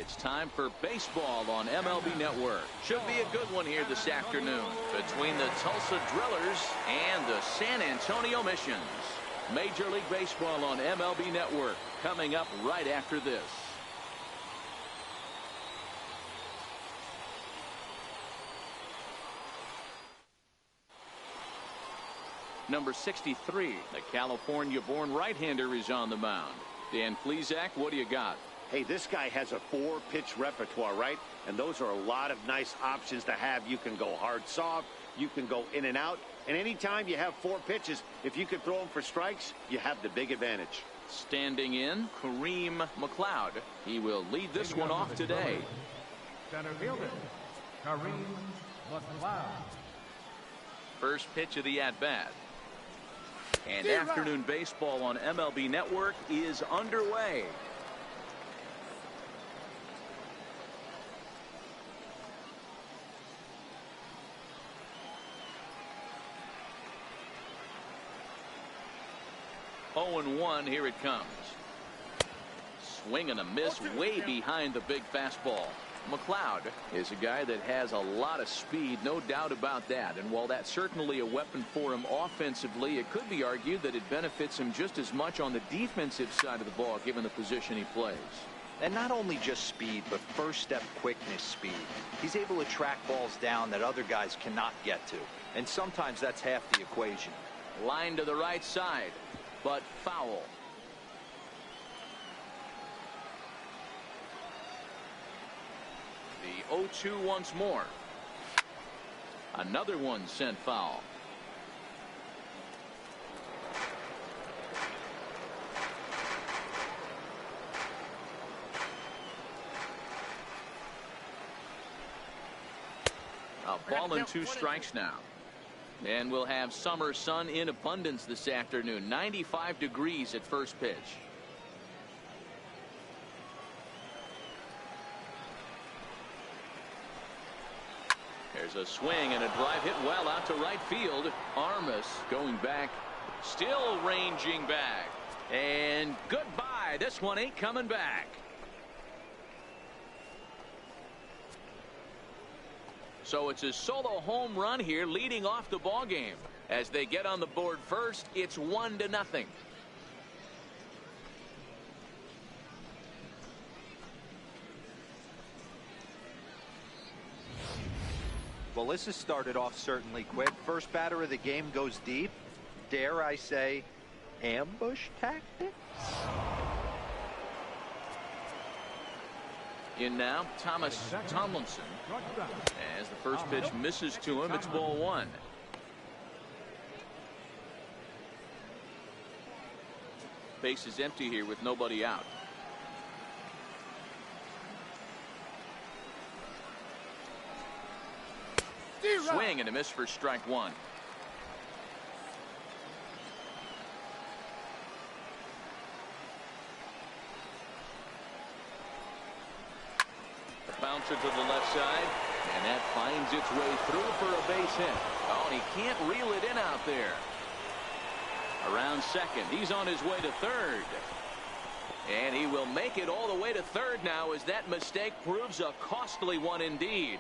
It's time for baseball on MLB Network. Should be a good one here this afternoon between the Tulsa Drillers and the San Antonio Missions. Major League Baseball on MLB Network coming up right after this. Number 63, the California-born right-hander, is on the mound. Dan Plesac, what do you got? Hey, this guy has a 4-pitch repertoire, right? And those are a lot of nice options to have. You can go hard, soft. You can go in and out. And anytime you have 4 pitches, if you can throw them for strikes, you have the big advantage. Standing in, Kareem McLeod. He will lead this one off today. Center fielder, Kareem McLeod. First pitch of the at-bat. And afternoon baseball on MLB Network is underway. Oh and 1, here it comes. Swing and a miss way behind the big fastball. McLeod is a guy that has a lot of speed, no doubt about that. And while that's certainly a weapon for him offensively, it could be argued that it benefits him just as much on the defensive side of the ball, given the position he plays. And not only just speed, but first step quickness speed. He's able to track balls down that other guys cannot get to. And sometimes that's half the equation. Line to the right side, but foul. The 0-2 once more. Another one sent foul. A ball and 2 strikes now. And we'll have summer sun in abundance this afternoon. 95 degrees at first pitch. There's a swing and a drive hit well out to right field. Armas going back, still ranging back. And goodbye. This one ain't coming back. So it's a solo home run here leading off the ball game. As they get on the board first, it's 1-0. Well, this has started off certainly quick. First batter of the game goes deep. Dare I say, ambush tactics? In now, Tomlinson. As the first pitch misses to him, it's ball 1. Base is empty here with nobody out. Swing and a miss for strike 1. Bouncer to the left side, and that finds its way through for a base hit. Oh, and he can't reel it in out there. Around second, he's on his way to third. And he will make it all the way to third now, as that mistake proves a costly one indeed.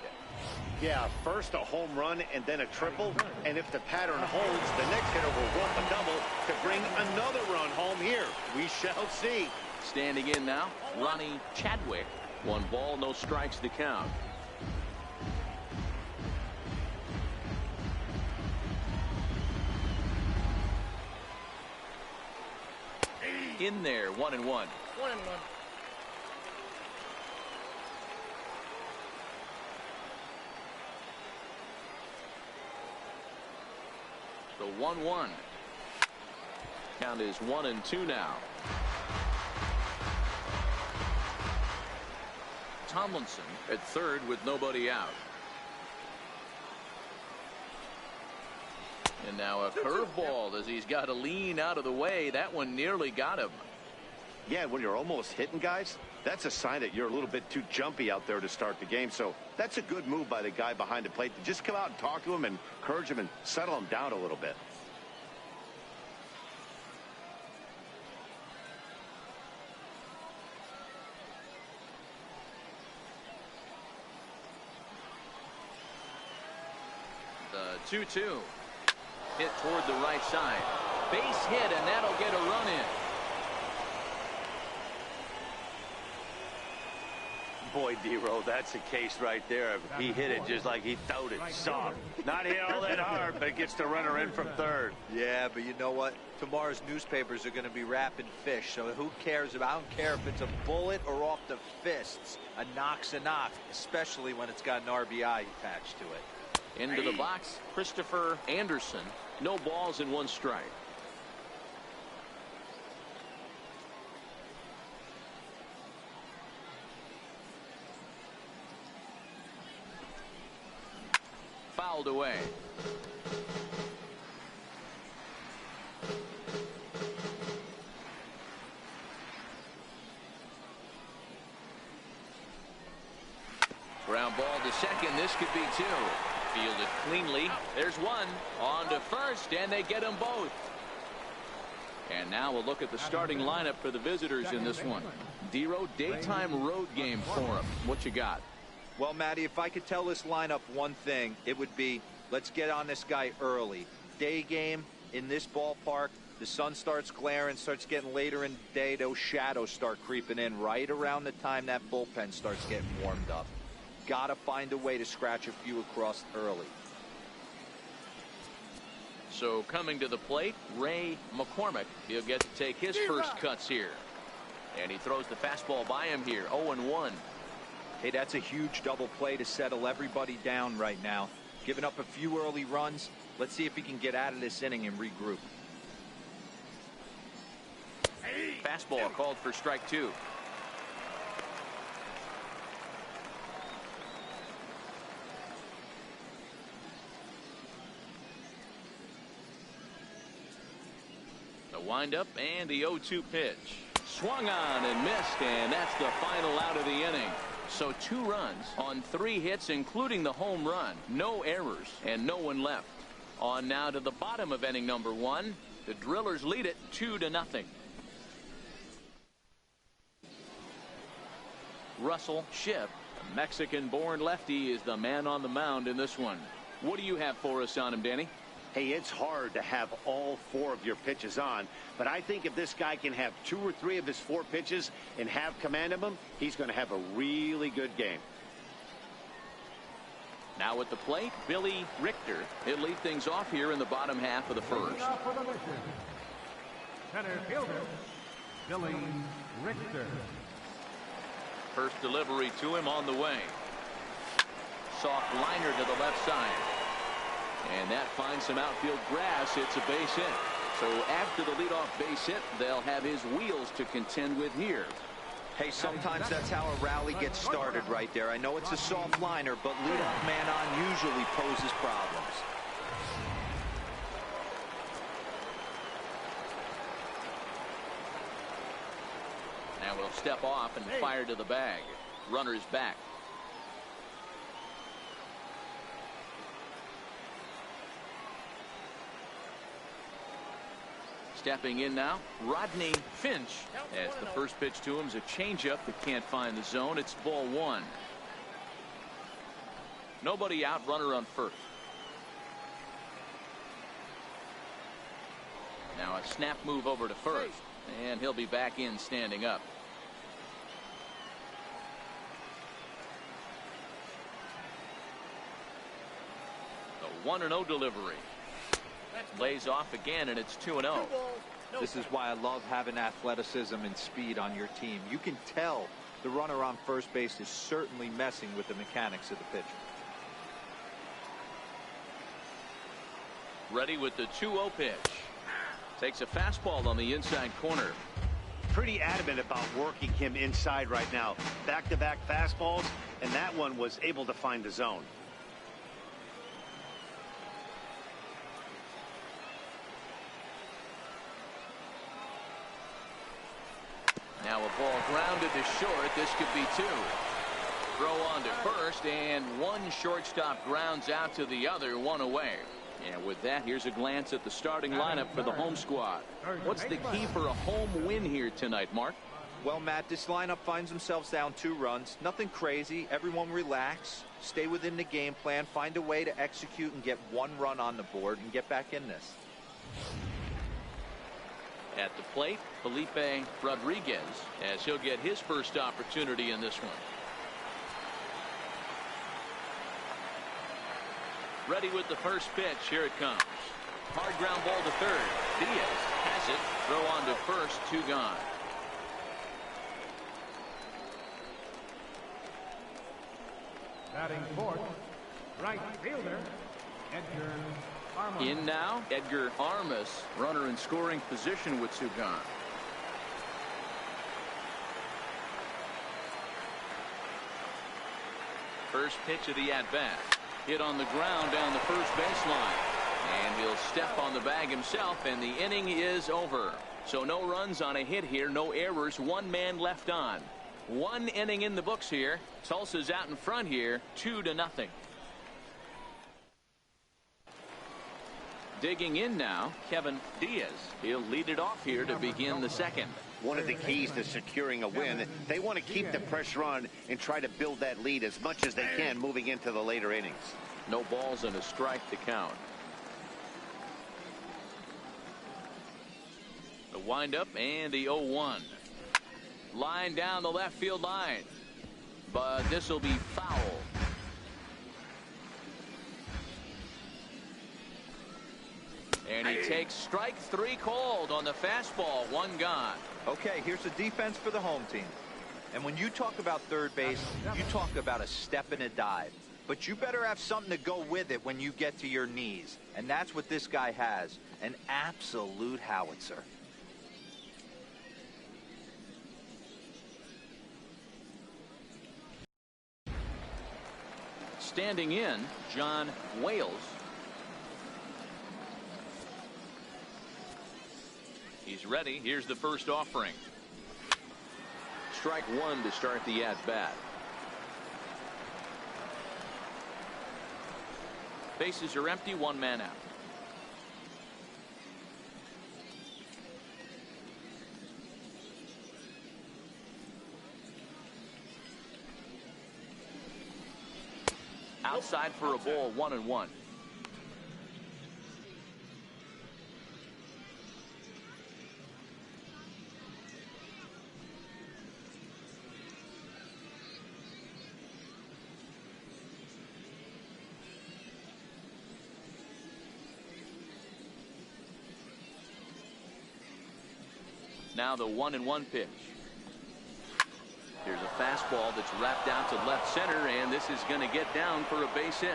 Yeah, first a home run and then a triple. And if the pattern holds, the next hitter will rope a double to bring another run home here. We shall see. Standing in now, Ronnie Chadwick. 1 ball, no strikes to count. In there, 1-1. 1-1. So 1-1. Count is 1-2 now. Tomlinson at third with nobody out. And now a curveball as he's got to lean out of the way. That one nearly got him. Yeah, when you're almost hitting guys, that's a sign that you're a little bit too jumpy out there to start the game. So that's a good move by the guy behind the plate to just come out and talk to him and encourage him and settle him down a little bit. 2-2. Hit toward the right side. Base hit, and that'll get a run in. Boy, D-Roll, that's a case right there. He hit it just like he throwed it. Soft. Not hit all that hard, but it gets the runner in from third. Yeah, but you know what? Tomorrow's newspapers are going to be wrapping fish, so who cares about? I don't care if it's a bullet or off the fists. A knock's a knock, especially when it's got an RBI attached to it. Into the box, Christopher Anderson. No balls and 1 strike. Fouled away. Ground ball to second. This could be 2. Fielded cleanly. There's 1. On to first, and they get them both. And now we'll look at the starting lineup for the visitors in this one. D-Row, daytime road game for them. What you got? Well, Matty, if I could tell this lineup one thing, it would be, let's get on this guy early. Day game in this ballpark, the sun starts glaring, starts getting later in the day, those shadows start creeping in right around the time that bullpen starts getting warmed up. Got to find a way to scratch a few across early. So coming to the plate, Ray McCormick. He'll get to take his first cuts here. And he throws the fastball by him here, 0-1. Hey, that's a huge double play to settle everybody down right now. Giving up a few early runs. Let's see if he can get out of this inning and regroup. Fastball called for strike 2. The windup and the 0-2 pitch. Swung on and missed, and that's the final out of the inning. So 2 runs on 3 hits, including the home run. No errors and no one left. On now to the bottom of inning number 1. The Drillers lead it 2-0. Russell Shipp, a Mexican-born lefty, is the man on the mound in this one. What do you have for us on him, Danny? Hey, it's hard to have all 4 of your pitches on, but I think if this guy can have 2 or 3 of his 4 pitches and have command of them, he's going to have a really good game. Now at the plate, Billy Richter. He'll lead things off here in the bottom half of the first. Center fielder, Billy Richter. First delivery to him on the way. Soft liner to the left side. And that finds some outfield grass. It's a base hit. So after the leadoff base hit, they'll have his wheels to contend with here. Hey, sometimes that's how a rally gets started right there. I know it's a soft liner, but leadoff man on usually poses problems. Now we'll step off and fire to the bag. Runner's back. Stepping in now, Rodney Finch, as the first pitch to him is a changeup that can't find the zone. It's ball 1. Nobody out, runner on first. Now a snap move over to first, and he'll be back in standing up. The 1-0 delivery. Lays off again, and it's 2-0. This is why I love having athleticism and speed on your team. You can tell the runner on first base is certainly messing with the mechanics of the pitcher. Ready with the 2-0 pitch. Takes a fastball on the inside corner. Pretty adamant about working him inside right now. Back-to-back fastballs, and that one was able to find the zone. Now a ball grounded to short. This could be 2. Throw on to first, and one shortstop grounds out to the other, 1 away. And with that, here's a glance at the starting lineup for the home squad. What's the key for a home win here tonight, Mark? Well, Matt, this lineup finds themselves down 2 runs. Nothing crazy. Everyone relax. Stay within the game plan. Find a way to execute and get 1 run on the board and get back in this. At the plate, Felipe Rodriguez, as he'll get his first opportunity in this one. Ready with the first pitch. Here it comes. Hard ground ball to third. Diaz has it. Throw on to first. 2 gone. Batting fourth, right fielder, Edgar Armas. In now, Edgar Armas, runner in scoring position with 2 gone. First pitch of the at-bat. Hit on the ground down the first baseline. And he'll step on the bag himself, and the inning is over. So no runs on a hit here, no errors, 1 man left on. 1 inning in the books here. Tulsa's out in front here, 2-0. Digging in now, Kevin Diaz. He'll lead it off here to begin the second. One of the keys to securing a win, they want to keep the pressure on and try to build that lead as much as they can moving into the later innings. No balls and a strike to count. The windup and the 0-1. Line down the left field line. But this will be foul. And he takes strike 3 called on the fastball. 1 gone. Okay, here's the defense for the home team. And when you talk about third base, you talk about a step and a dive. But you better have something to go with it when you get to your knees. And that's what this guy has. An absolute howitzer. Standing in, John Wales. He's ready. Here's the first offering. Strike 1 to start the at-bat. Bases are empty, 1 man out. Outside for a ball, 1-1. Now the 1-1 pitch. Here's a fastball that's wrapped out to left center, and this is going to get down for a base hit.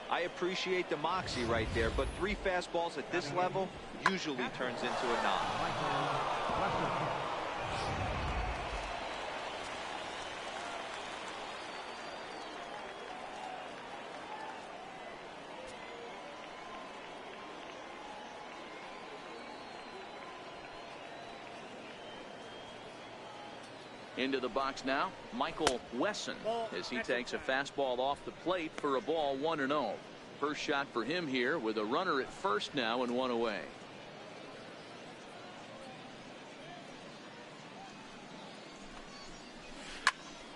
I appreciate the moxie right there, but 3 fastballs at this level usually turns into a knock. Into the box now, Michael Wesson, as he takes a fastball off the plate for a ball, 1-0. First shot for him here with a runner at first now and 1 away.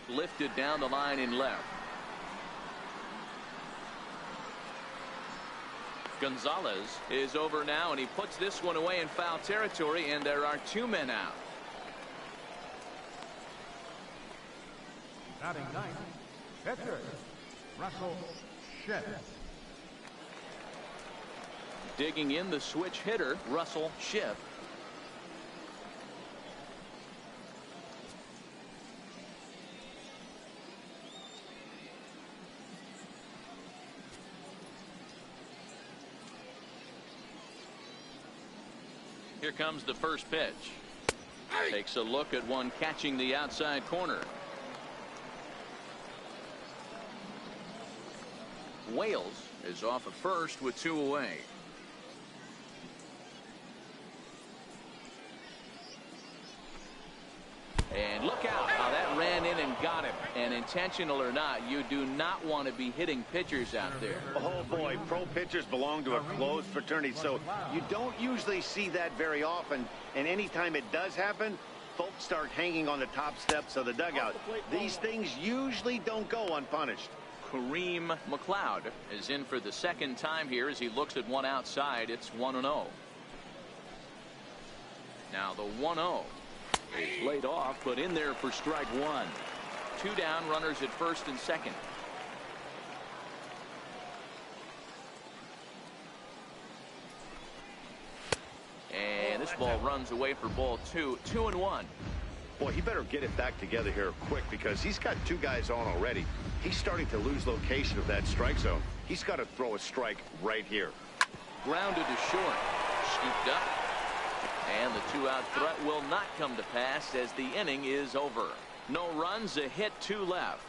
Lifted down the line in left. Gonzalez is over now, and he puts this one away in foul territory, and there are 2 men out. Batting ninth, pitcher, Russell Schiff. Digging in, the switch hitter, Russell Schiff. Here comes the first pitch. Takes a look at one catching the outside corner. Wales is off at first with 2 away. And look out how that ran in and got him. And intentional or not, you do not want to be hitting pitchers out there. Oh, boy, pro pitchers belong to a closed fraternity, so you don't usually see that very often. And anytime it does happen, folks start hanging on the top steps of the dugout. These things usually don't go unpunished. Kareem McLeod is in for the second time here as he looks at one outside. It's 1-0. Now the 1-0 is laid off, but in there for strike one. 2 down, runners at first and second. And this ball runs away for ball 2. 2-1. Boy, he better get it back together here quick because he's got 2 guys on already. He's starting to lose location of that strike zone. He's got to throw a strike right here. Grounded to short. Scooped up. And the 2-out threat will not come to pass as the inning is over. No runs, a hit, 2 left.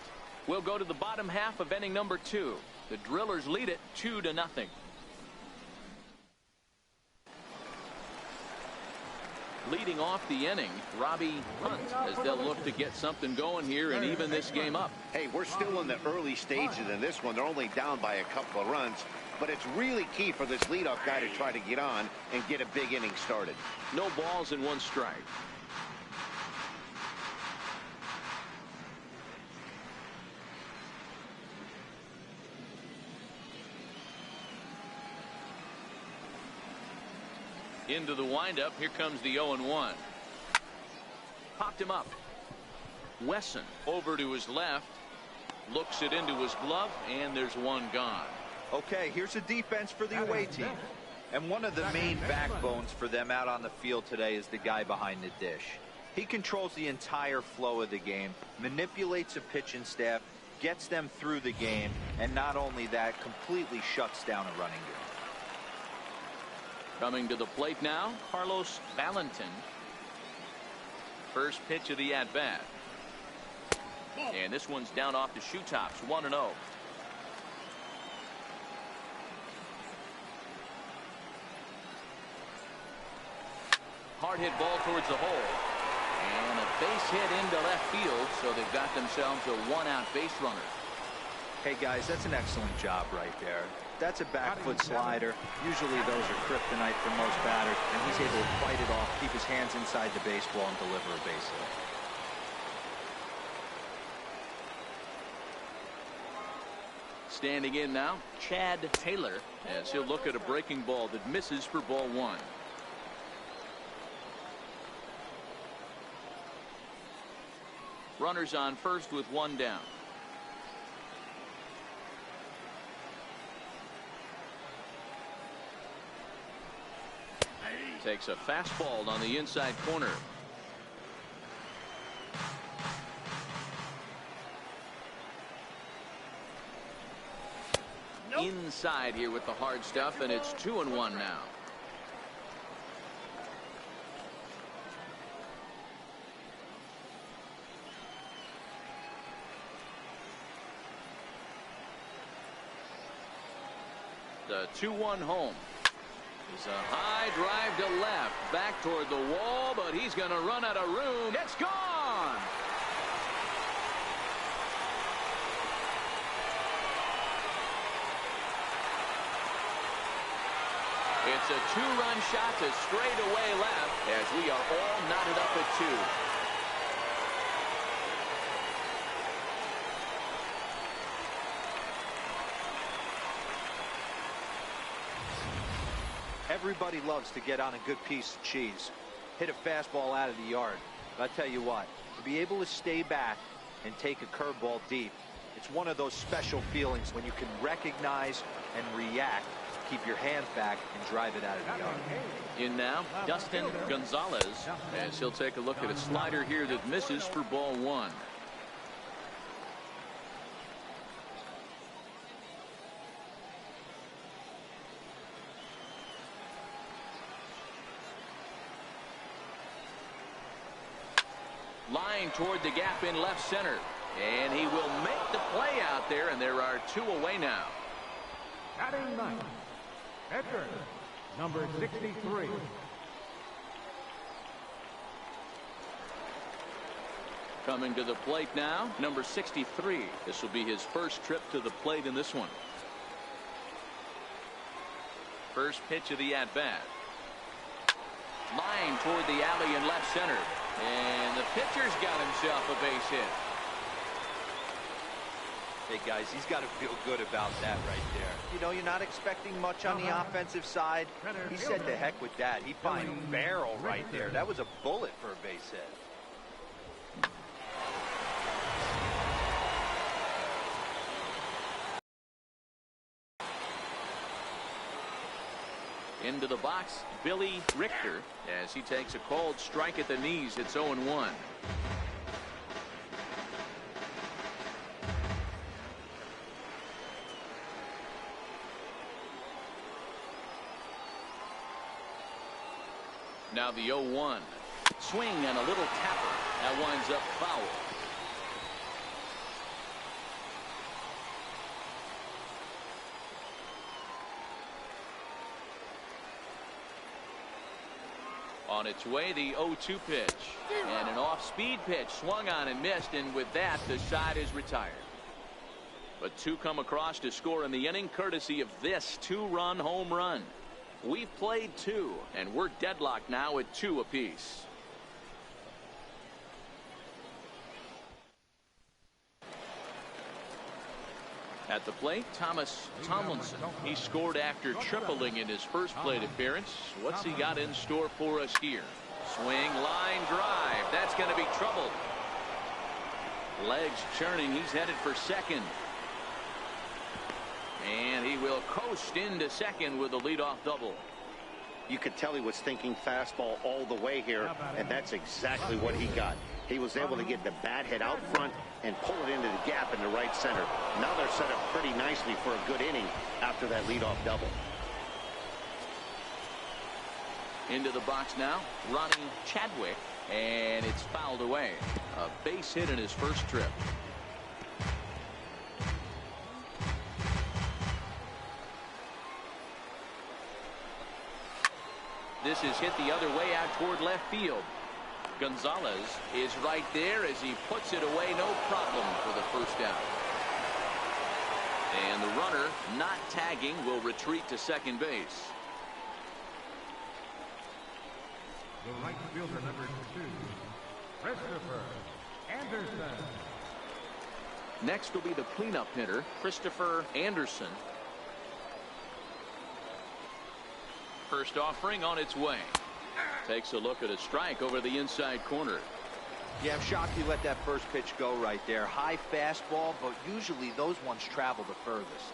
We'll go to the bottom half of inning number 2. The Drillers lead it 2-0. Leading off the inning, Robbie Hunt, as they'll look to get something going here and even this game up. Hey, we're still in the early stages in this one. They're only down by a couple of runs, but it's really key for this leadoff guy to try to get on and get a big inning started. No balls and 1 strike. Into the windup. Here comes the 0-1. Popped him up. Wesson over to his left. Looks it into his glove, and there's 1 gone. Okay, here's a defense for the away team. And one of the main backbones for them out on the field today is the guy behind the dish. He controls the entire flow of the game, manipulates a pitching staff, gets them through the game, and not only that, completely shuts down a running game. Coming to the plate now, Carlos Valentin. First pitch of the at-bat. And this one's down off the shoe tops, 1-0. Hard hit ball towards the hole. And a base hit into left field, so they've got themselves a 1-out base runner. Hey guys, that's an excellent job right there. That's a back foot slider. Usually those are kryptonite for most batters, and he's able to fight it off, keep his hands inside the baseball, and deliver a base hit. Standing in now, Chad Taylor, as he'll look at a breaking ball that misses for ball 1. Runners on first with 1 down. Takes a fastball on the inside corner. Inside here with the hard stuff, and it's 2-1 now. The 2-1 home. It's a high drive to left, back toward the wall, but he's going to run out of room. It's gone. It's a 2-run shot to straightaway left as we are all knotted up at 2. Everybody loves to get on a good piece of cheese, hit a fastball out of the yard. But I tell you what, to be able to stay back and take a curveball deep, it's one of those special feelings when you can recognize and react, keep your hands back, and drive it out of the yard. In now, Dustin Gonzalez, as he'll take a look at a slider here that misses for ball 1. Line toward the gap in left center, and he will make the play out there, and there are 2 away now. Batting ninth, pitcher, number 63. Coming to the plate now, number 63. This will be his first trip to the plate in this one. First pitch of the at-bat. Line toward the alley in left center. And the pitcher's got himself a base hit. Hey, guys, he's got to feel good about that right there. You know, you're not expecting much on the offensive side. He said to heck with that. He finds a barrel right there. That was a bullet for a base hit. Into the box, Billy Richter, as he takes a cold strike at the knees. It's 0-1. Now the 0-1. Swing and a little tapper. That winds up foul. On its way, the 0-2 pitch. And an off-speed pitch swung on and missed, and with that, the side is retired. But two come across to score in the inning, courtesy of this two-run home run. We've played two, and we're deadlocked now at 2 apiece. At the plate, Thomas Tomlinson. He scored after tripling in his first plate appearance. What's he got in store for us here? Swing, line drive. That's going to be trouble. Legs churning. He's headed for second. And he will coast into second with a leadoff double. You could tell he was thinking fastball all the way here, and that's exactly what he got. He was able to get the bat head out front and pull it into the gap in the right center. Now they're set up pretty nicely for a good inning after that leadoff double. Into the box now, Ronnie Chadwick, and it's fouled away. A base hit in his first trip. This is hit the other way out toward left field. Gonzalez is right there as he puts it away, no problem for the first out. And the runner, not tagging, will retreat to second base. The right fielder, number 2, Christopher Anderson. Next will be the cleanup hitter, Christopher Anderson. First offering on its way. Takes a look at a strike over the inside corner. Yeah, I'm shocked he let that first pitch go right there. High fastball, but usually those ones travel the furthest.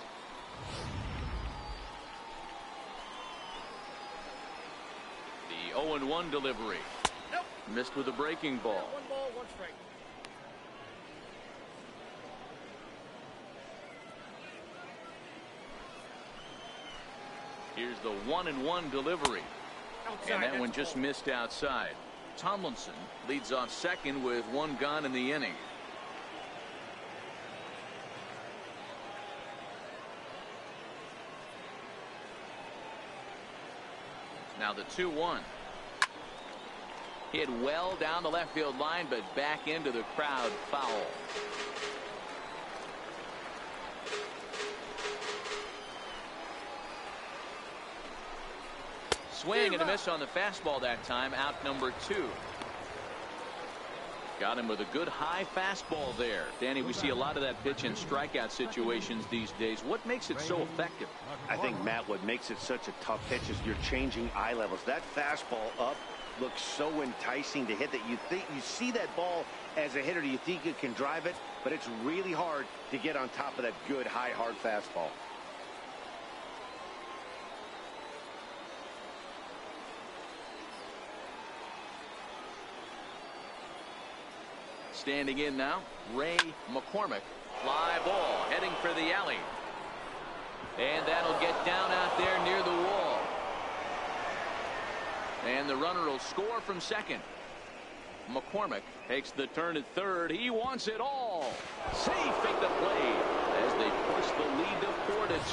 The 0-1 delivery. Nope. Missed with a breaking ball. 1 ball, 1 strike. Here's the 1-1 delivery. Outside, And that one that's just ball. missed outside. Tomlinson leads off second with 1 gone in the inning. Now the 2-1. Hit well down the left field line, but back into the crowd, foul. Swing and a miss on the fastball that time. Out number 2. Got him with a good high fastball there. Danny, we see a lot of that pitch in strikeout situations these days. What makes it so effective? I think, Matt, what makes it such a tough pitch is you're changing eye levels. That fastball up looks so enticing to hit that you see that ball as a hitter, you think you can drive it, but it's really hard to get on top of that good high hard fastball. Standing in now, Ray McCormick. Fly ball heading for the alley. And that'll get down out there near the wall. And the runner will score from second. McCormick takes the turn at third. He wants it all. Safe at the plate as they push the lead to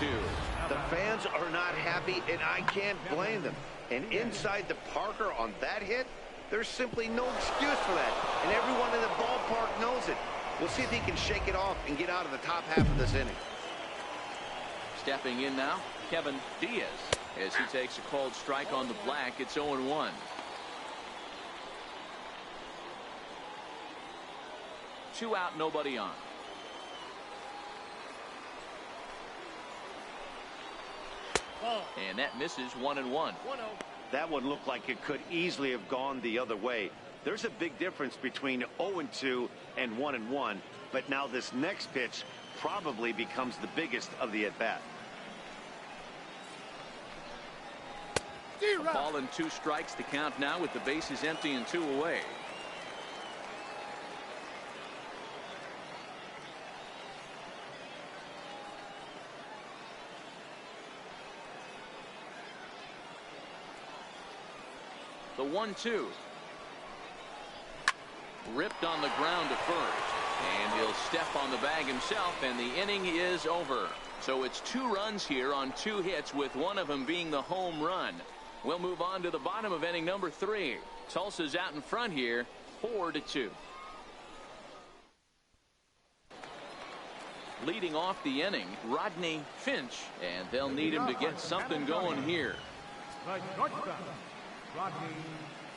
4-2. The fans are not happy, and I can't blame them. And inside the Parker on that hit, There's simply no excuse for that, and everyone in the ballpark knows it. We'll see if he can shake it off and get out of the top half of this inning. Stepping in now, Kevin Diaz, as he takes a called strike on the black. It's 0-1. 2 out, nobody on. And that misses. 1-1. That one looked like it could easily have gone the other way. There's a big difference between 0-2 and 1-1, but now this next pitch probably becomes the biggest of the at-bat. A ball and 2 strikes to count now with the bases empty and 2 away. The 1-2. Ripped on the ground to first. And he'll step on the bag himself, and the inning is over. So it's 2 runs here on 2 hits, with one of them being the home run. We'll move on to the bottom of inning number 3. Tulsa's out in front here, 4-2. Leading off the inning, Rodney Finch, and they'll need him to get something going here. The shortstop, Rodney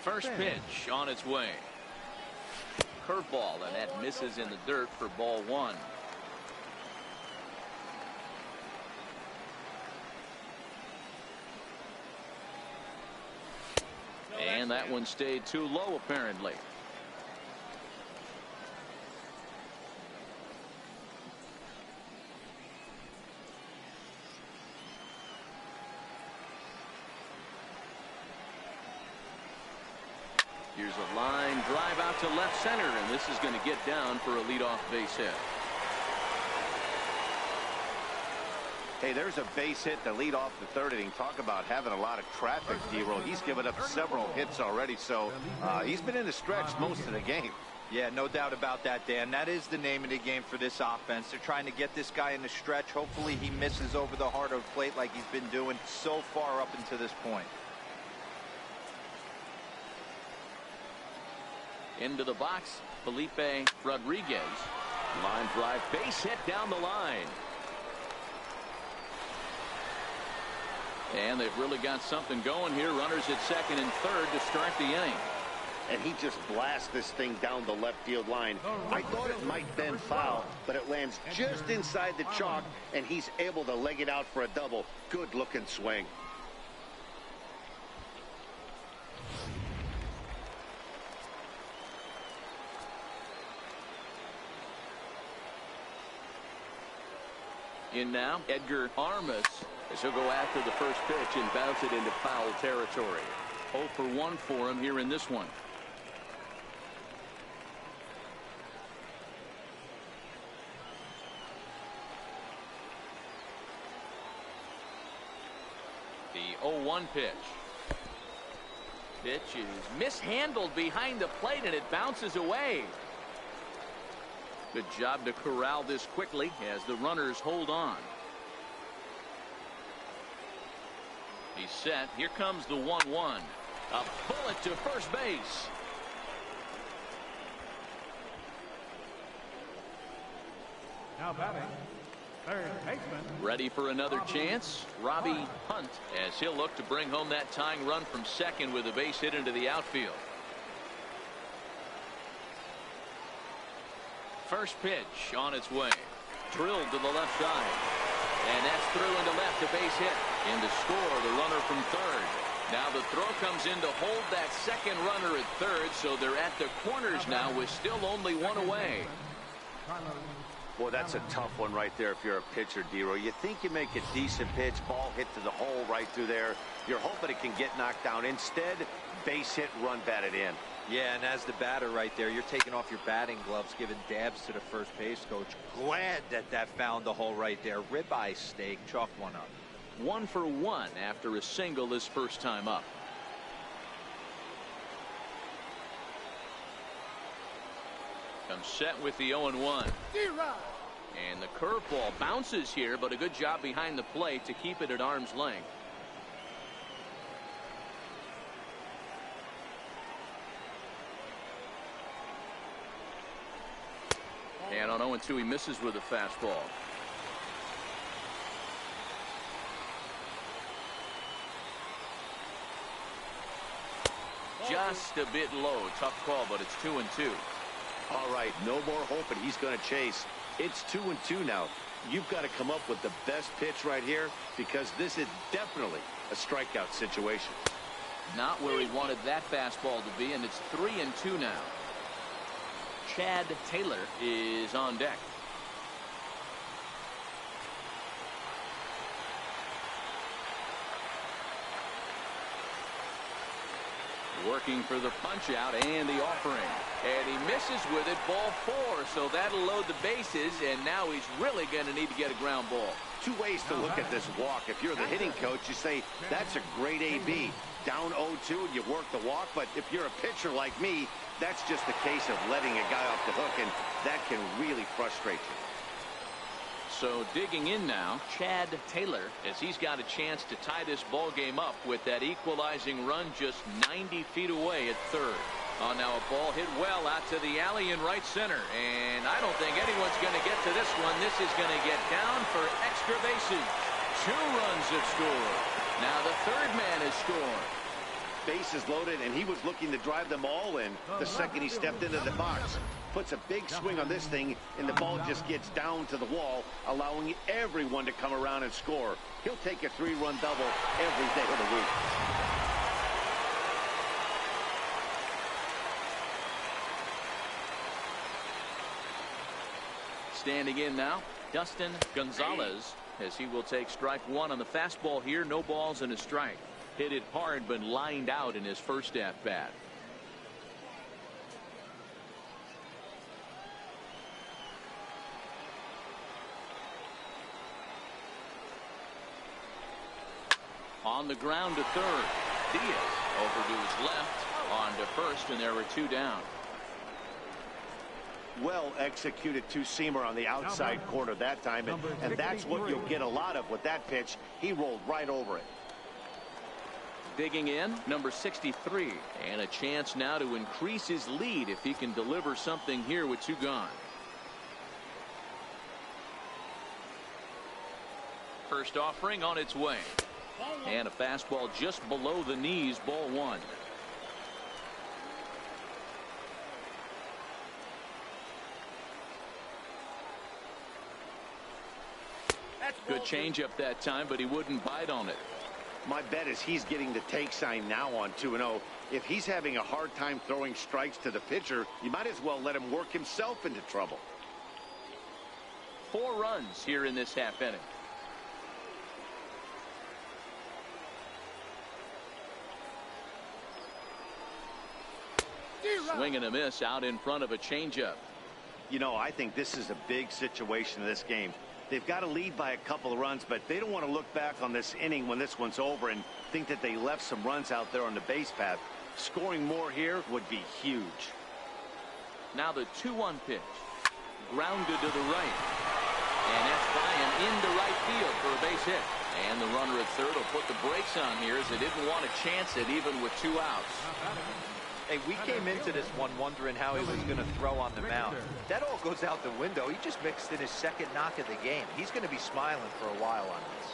First pitch on its way. Curveball, and that misses in the dirt for ball 1. And that one stayed too low, apparently. Here's a line drive out to left center, and this is going to get down for a leadoff base hit. Hey, there's a base hit to lead off the 3rd inning. Talk about having a lot of traffic, D-Roll. He's given up several hits already, so he's been in the stretch most of the game. Yeah, no doubt about that, Dan. That is the name of the game for this offense. They're trying to get this guy in the stretch. Hopefully he misses over the heart of the plate like he's been doing so far up until this point. Into the box, Felipe Rodriguez. Line drive, base hit down the line. And they've really got something going here. Runners at 2nd and 3rd to start the inning. And he just blasts this thing down the left field line. I thought it might bend foul, but it lands just inside the chalk, and he's able to leg it out for a double. Good looking swing. In now, Edgar Armas, as he'll go after the first pitch and bounce it into foul territory. 0 for 1 for him here in this one. The 0-1 pitch. Pitch is mishandled behind the plate, and it bounces away. Good job to corral this quickly as the runners hold on. He's set. Here comes the 1-1. A bullet to first base. now batting, 3rd baseman. Ready for another chance. Robbie Hunt, as he'll look to bring home that tying run from 2nd with a base hit into the outfield. First pitch on its way. Drilled to the left side. And that's through into left, a base hit. In to score, the runner from 3rd. Now the throw comes in to hold that 2nd runner at 3rd, so they're at the corners now with still only 1 away. Boy, that's a tough one right there if you're a pitcher, D-Roy. You think you make a decent pitch, ball hit to the hole right through there. You're hoping it can get knocked down. Instead, base hit, run batted in. Yeah, and as the batter right there, you're taking off your batting gloves, giving dabs to the first base coach. Glad that found the hole right there. Ribeye steak, chalk one up. 1 for 1 after a single his first time up. Comes set with the 0-1. And the curveball bounces here, but a good job behind the plate to keep it at arm's length. And on 0-2, he misses with a fastball. Just a bit low. Tough call, but it's 2-2. All right, no more hope, and he's going to chase. It's 2-2 now. You've got to come up with the best pitch right here because this is definitely a strikeout situation. Not where he wanted that fastball to be, and it's 3-2 now. Chad Taylor is on deck. Working for the punch out and the offering. And he misses with it, ball 4. So that'll load the bases, and now he's really going to need to get a ground ball. Two ways to look at this walk. If you're the hitting coach, you say, that's a great AB. Down 0-2 and you work the walk, but if you're a pitcher like me, that's just a case of letting a guy off the hook, and that can really frustrate you. So digging in now, Chad Taylor, as he's got a chance to tie this ball game up with that equalizing run just 90 feet away at third. Oh, now a ball hit well out to the alley in right center, and I don't think anyone's going to get to this one. This is going to get down for extra bases. 2 runs have scored. Now the third man has scored. Bases loaded, and he was looking to drive them all in the second he stepped into the box. Puts a big swing on this thing, and the ball just gets down to the wall, allowing everyone to come around and score. He'll take a 3-run double every day of the week. Standing in now, Dustin Gonzalez, as he will take strike 1 on the fastball here. No balls and a strike. Hit it hard, but lined out in his first at bat. On the ground to third. Diaz over to his left, on to first, and there were 2 down. Well executed two-seamer on the outside corner that time, and that's what you'll get a lot of with that pitch. He rolled right over it. Digging in, number 63, and a chance now to increase his lead if he can deliver something here with 2 gone. First offering on its way, and a fastball just below the knees, ball 1. Good changeup that time, but he wouldn't bite on it. My bet is he's getting the take sign now on 2-0. If he's having a hard time throwing strikes to the pitcher, you might as well let him work himself into trouble. 4 runs here in this half inning. Swing and a miss out in front of a changeup. You know, I think this is a big situation in this game. They've got to lead by a couple of runs, but they don't want to look back on this inning when this one's over and think that they left some runs out there on the base path. Scoring more here would be huge. Now the 2-1 pitch. Grounded to the right. And that's by him into right field for a base hit. And the runner at third will put the brakes on here as they didn't want to chance it even with 2 outs. Hey, we came into this one wondering how he was going to throw on the mound. That all goes out the window. He just mixed in his second knock of the game. He's going to be smiling for a while on this.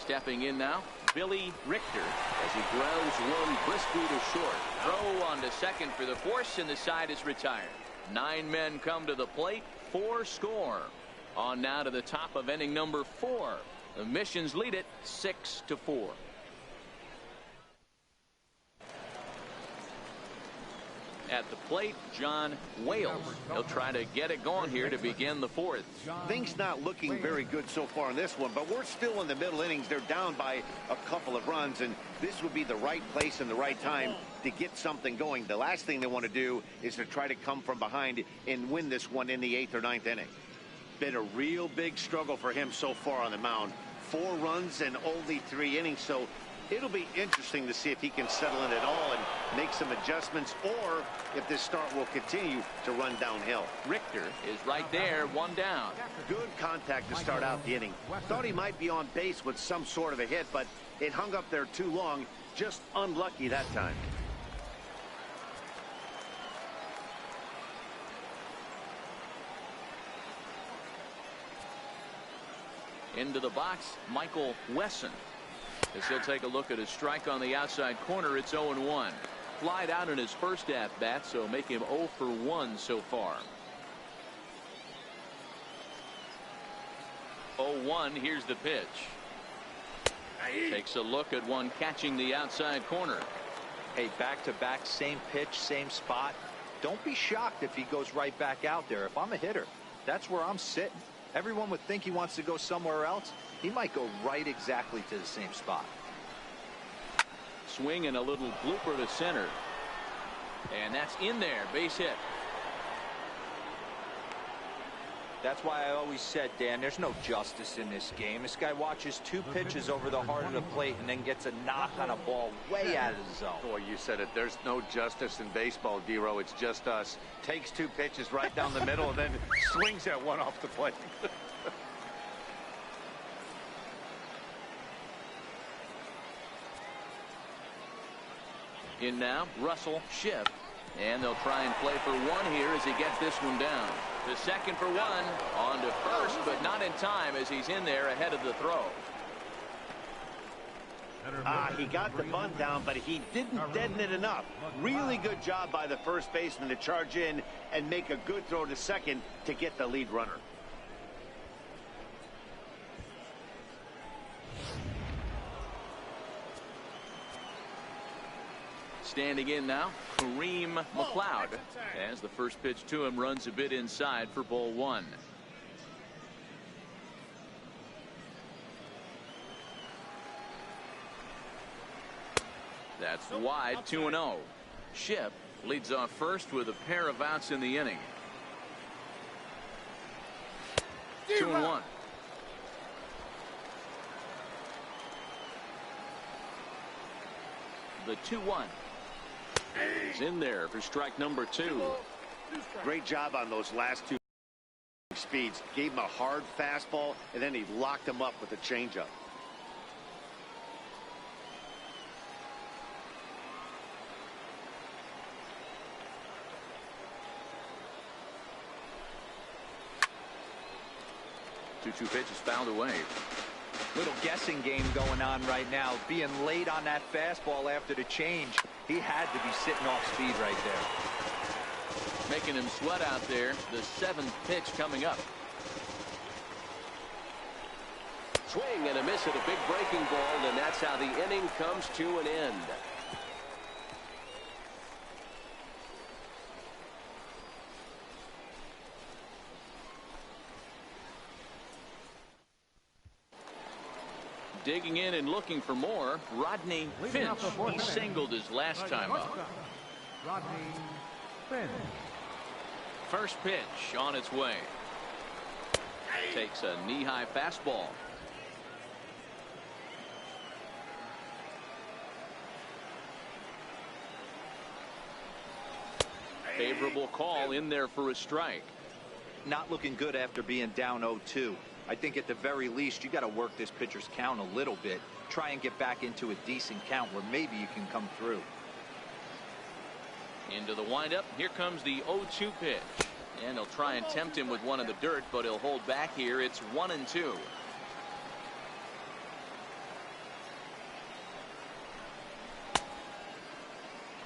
Stepping in now, Billy Richter, as he grounds one briskly to short. Throw on to second for the force, and the side is retired. 9 men come to the plate, 4 score. On now to the top of inning number 4. The Missions lead it 6-4. At the plate, John Wales. He'll try to get it going here to begin the 4th. Things not looking very good so far in this one, but we're still in the middle innings. They're down by a couple of runs, and this would be the right place and the right time to get something going. The last thing they want to do is to try to come from behind and win this one in the 8th or 9th inning. Been a real big struggle for him so far on the mound. 4 runs and only 3 innings, so it'll be interesting to see if he can settle in at all and make some adjustments, or if this start will continue to run downhill. Richter is right there, 1 down. Good contact to start out the inning. Thought he might be on base with some sort of a hit, but it hung up there too long. Just unlucky that time. Into the box, Michael Wesson. As he'll take a look at his strike on the outside corner, it's 0-1. Flied out in his first at-bat, so make him 0 for 1 so far. 0-1, here's the pitch. Takes a look at one catching the outside corner. Hey, back-to-back, same pitch, same spot. Don't be shocked if he goes right back out there. If I'm a hitter, that's where I'm sitting. Everyone would think he wants to go somewhere else. He might go right exactly to the same spot. Swing and a little blooper to center. And that's in there. Base hit. That's why I always said, Dan, there's no justice in this game. This guy watches 2 pitches over the heart of the plate and then gets a knock on a ball way out of the zone. Boy, you said it. There's no justice in baseball, D-Row. It's just us. Takes 2 pitches right down the middle and then swings at one off the plate. In now, Russell, Schiff. And they'll try and play for 1 here as he gets this one down. The second for 1. On to first, but not in time as he's in there ahead of the throw. He got the bunt down, but he didn't deaden it enough. Really good job by the first baseman to charge in and make a good throw to second to get the lead runner. Standing in now, Kareem McLeod, as the first pitch to him runs a bit inside for ball 1. That's wide, 2-0. Schiff leads off first with a pair of outs in the inning. 2-1. The 2-1. He's in there for strike number 2. Great job on those last 2 speeds. Gave him a hard fastball, and then he locked him up with a changeup. Two pitches fouled away. Little guessing game going on right now. Being late on that fastball after the change. He had to be sitting off speed right there. Making him sweat out there. The 7th pitch coming up. Swing and a miss at a big breaking ball, and that's how the inning comes to an end. Digging in and looking for more, Rodney Finch. He singled his last time up. Rodney Finch. First pitch on its way. Takes a knee-high fastball. Favorable call in there for a strike. Not looking good after being down 0-2. I think at the very least you got to work this pitcher's count a little bit. Try and get back into a decent count where maybe you can come through. Into the windup. Here comes the 0-2 pitch. And they'll try and tempt him with one in the dirt, but he'll hold back here. It's 1-2.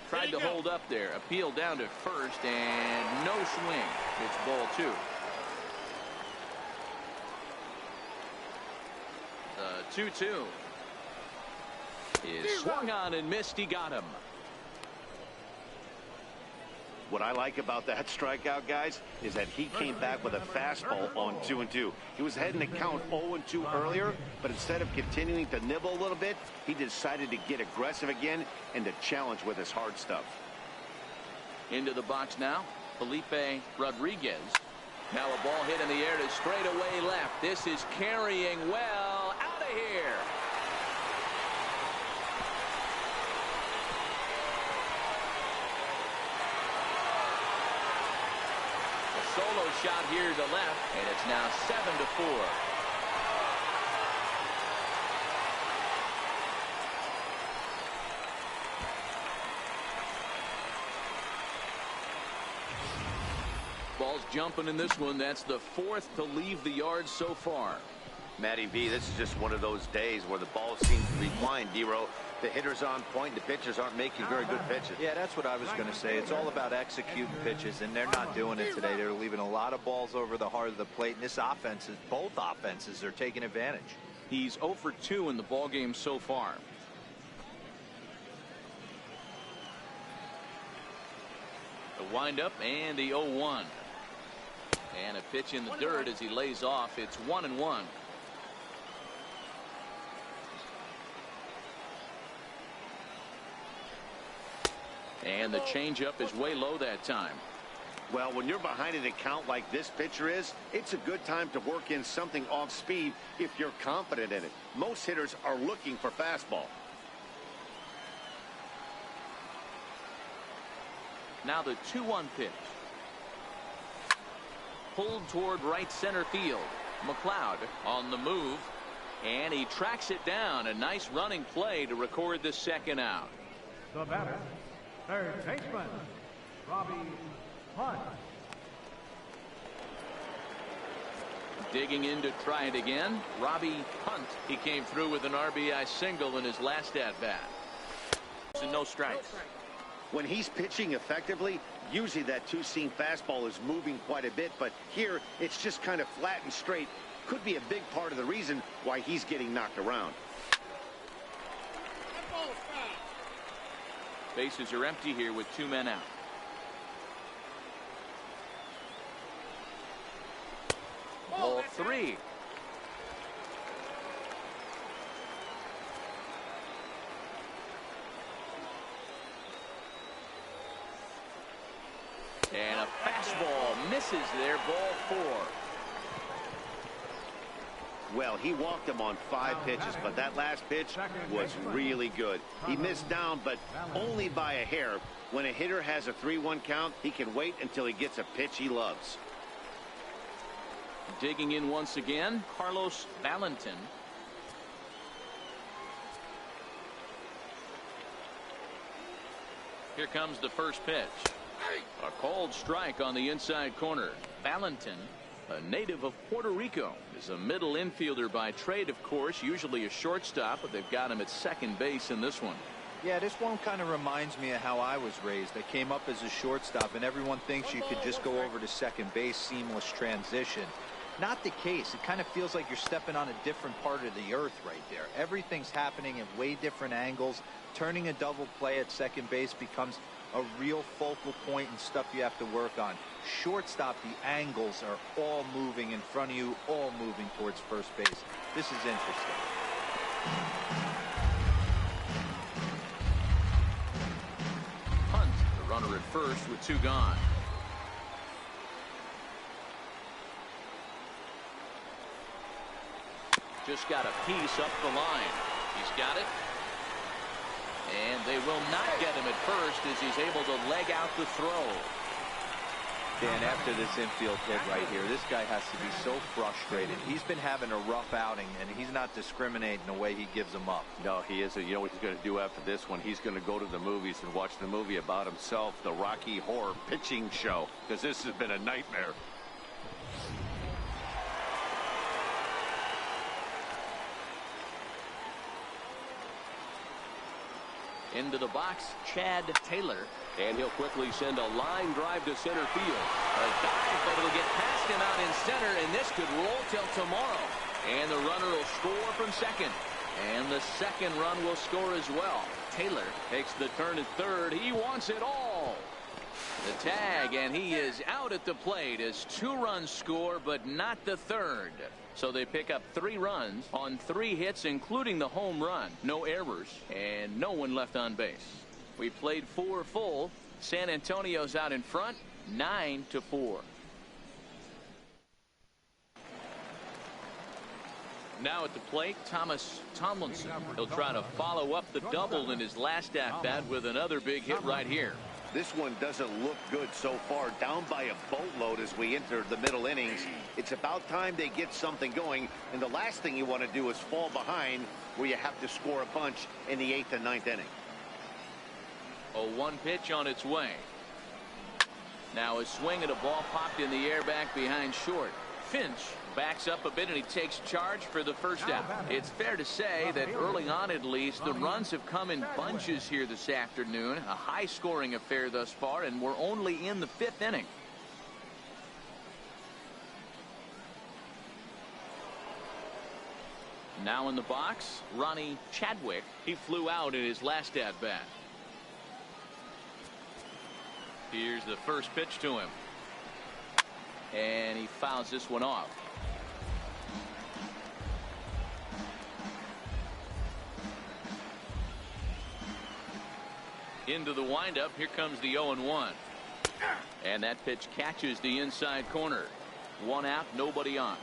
Tried to hold up there. Appeal down to first, and no swing. It's ball 2. The 2-2 is swung on and missed. He got him. What I like about that strikeout, guys, is that he came back with a fastball on 2-2. He was heading to count 0-2 earlier, but instead of continuing to nibble a little bit, he decided to get aggressive again and to challenge with his hard stuff. Into the box now, Felipe Rodriguez. Now a ball hit in the air to straightaway left. This is carrying well out of here. Solo shot here to left, and it's now 7-4. Ball's jumping in this one. That's the 4th to leave the yard so far. Matty V, this is just one of those days where the ball seems to be flying, D-Row. The hitter's on point, the pitchers aren't making very good pitches. Yeah, that's what I was going to say. It's all about executing pitches, and they're not doing it today. They're leaving a lot of balls over the heart of the plate, and this offense, both offenses are taking advantage. He's 0 for 2 in the ballgame so far. The windup and the 0-1. And a pitch in the dirt as he lays off. It's 1-1. And the changeup is way low that time. Well, when you're behind an account like this pitcher is, it's a good time to work in something off speed if you're confident in it. Most hitters are looking for fastball. Now the 2-1 pitch. Pulled toward right center field. McLeod on the move. And he tracks it down. A nice running play to record the second out. The batter, third baseman, Robbie Hunt. Digging in to try it again. Robbie Hunt. He came through with an RBI single in his last at-bat. And no strikes. When he's pitching effectively, usually that two-seam fastball is moving quite a bit, but here it's just kind of flat and straight. Could be a big part of the reason why he's getting knocked around. Bases are empty here with 2 men out. Ball 3. And a fastball misses there. Ball 4. Well, he walked him on 5 pitches, but that last pitch was really good. He missed down, but only by a hair. When a hitter has a 3-1 count, he can wait until he gets a pitch he loves. Digging in once again, Carlos Valentin. Here comes the first pitch. A called strike on the inside corner. Valentin, a native of Puerto Rico, is a middle infielder by trade, of course, usually a shortstop, but they've got him at second base in this one. Yeah, this one kind of reminds me of how I was raised. I came up as a shortstop, and everyone thinks you could just go over to second base, seamless transition. Not the case. It kind of feels like you're stepping on a different part of the earth right there. Everything's happening at way different angles. Turning a double play at second base becomes a real focal point and stuff you have to work on. Shortstop, the angles are all moving in front of you, all moving towards first base. This is interesting. Hunt, the runner at first with 2 gone. Just got a piece up the line. He's got it. And they will not get him at first as he's able to leg out the throw. Dan, after this infield hit right here, this guy has to be so frustrated. He's been having a rough outing, and he's not discriminating the way he gives them up. No, he isn't. You know what he's going to do after this one? He's going to go to the movies and watch the movie about himself, the Rocky Horror Pitching Show, because this has been a nightmare. Into the box, Chad Taylor. And he'll quickly send a line drive to center field. A dive, but it'll get past him out in center, and this could roll till tomorrow. And the runner will score from second. And the second run will score as well. Taylor takes the turn at third. He wants it all. The tag, and he is out at the plate as 2 runs score, but not the third. So they pick up 3 runs on 3 hits, including the home run. No errors, and no one left on base. We played 4 full. San Antonio's out in front, 9-4. Now at the plate, Thomas Tomlinson. He'll try to follow up the double in his last at-bat with another big hit right here. This one doesn't look good so far. Down by a boatload as we enter the middle innings. It's about time they get something going, and the last thing you want to do is fall behind where you have to score a bunch in the 8th and 9th inning. A 1 pitch on its way. Now a swing at a ball popped in the air back behind short. Finch backs up a bit and he takes charge for the first down. It's fair to say that early on, at least, the runs have come in bunches here this afternoon. A high-scoring affair thus far, and we're only in the 5th inning. Now in the box, Ronnie Chadwick. He flew out in his last at-bat. Here's the first pitch to him. And he fouls this one off. Into the windup. Here comes the 0-1. And that pitch catches the inside corner. 1 out, nobody on.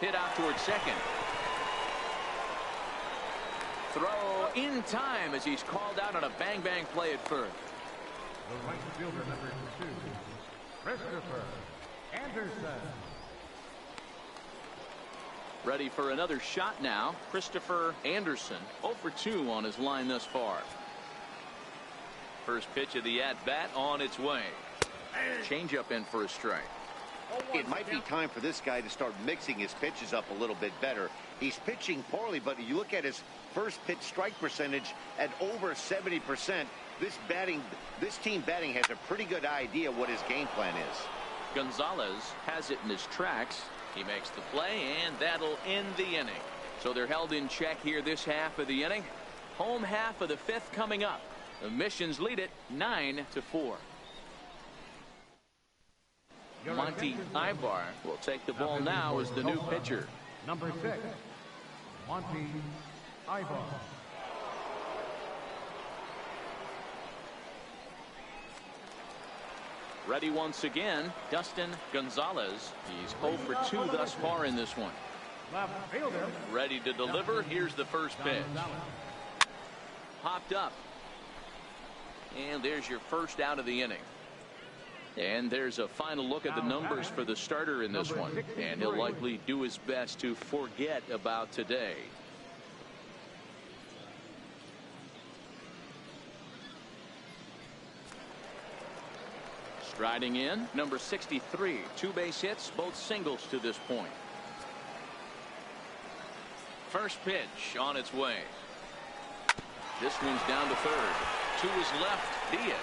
Hit out towards second. Throw in time as he's called out on a bang-bang play at first. The right fielder, number 2, Christopher Anderson. Ready for another shot now. Christopher Anderson, 0 for 2 on his line thus far. First pitch of the at-bat on its way. Changeup in for a strike. It might be time for this guy to start mixing his pitches up a little bit better. He's pitching poorly, but you look at his first pitch strike percentage at over 70%. This team batting has a pretty good idea what his game plan is. Gonzalez has it in his tracks. He makes the play, and that'll end the inning. So they're held in check here this half of the inning. Home half of the 5th coming up. The Missions lead it 9-4. Monty Ibar will take the ball now as the new pitcher. Number 6, Monty Ibar. Ready once again, Dustin Gonzalez. He's 0 for 2 thus far in this one. Left fielder. Ready to deliver. Here's the first pitch. Popped up. And there's your first out of the inning. And there's a final look at the numbers for the starter in this one. And he'll likely do his best to forget about today. Striding in, number 63. 2 base hits, both singles to this point. First pitch on its way. This one's down to third. To his left, Diaz.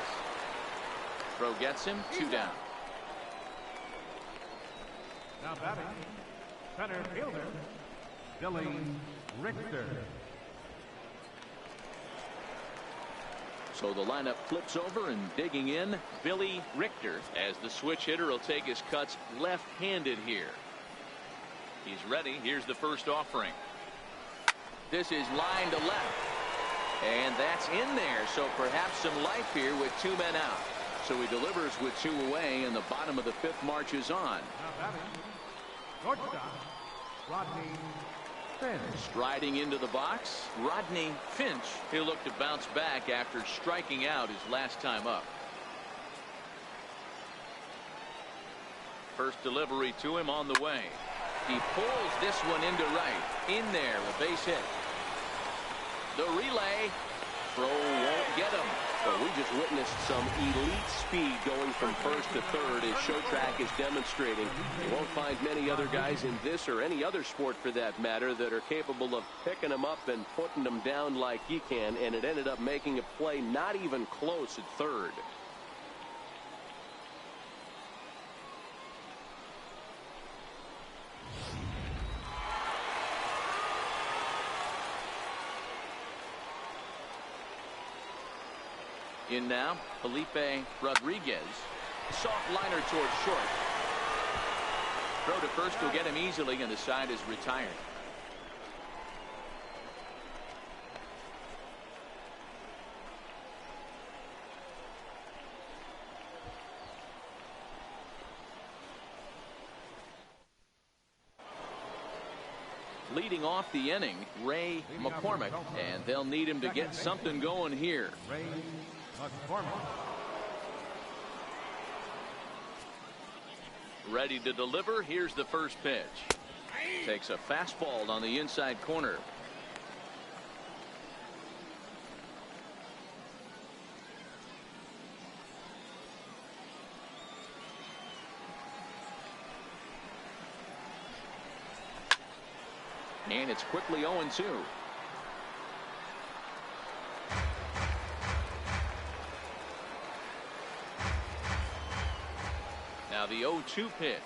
Throw gets him, 2 down. Now batting, center fielder, Billy Richter. So the lineup flips over, and digging in, Billy Richter, as the switch hitter will take his cuts left-handed here. He's ready. Here's the first offering. This is line to left. And that's in there, so perhaps some life here with 2 men out. So he delivers with 2 away, and the bottom of the 5th marches on. Now batting, shortstop, Rodney Finch. Striding into the box, Rodney Finch. He'll look to bounce back after striking out his last time up. First delivery to him on the way. He pulls this one into right. In there, a base hit. The relay. Throw won't get him. Well, we just witnessed some elite speed going from first to third, as Showtrack is demonstrating. You won't find many other guys in this or any other sport for that matter that are capable of picking them up and putting them down like he can, and it ended up making a play not even close at third. In now, Felipe Rodriguez. Soft liner towards short. Throw to first will get him easily, and the side is retired. Leading off the inning, Ray McCormick, and they'll need him to get something going here. Ray McCormick. Ready to deliver. Here's the first pitch. Takes a fastball on the inside corner. And it's quickly 0-2. Now the 0-2 pitch.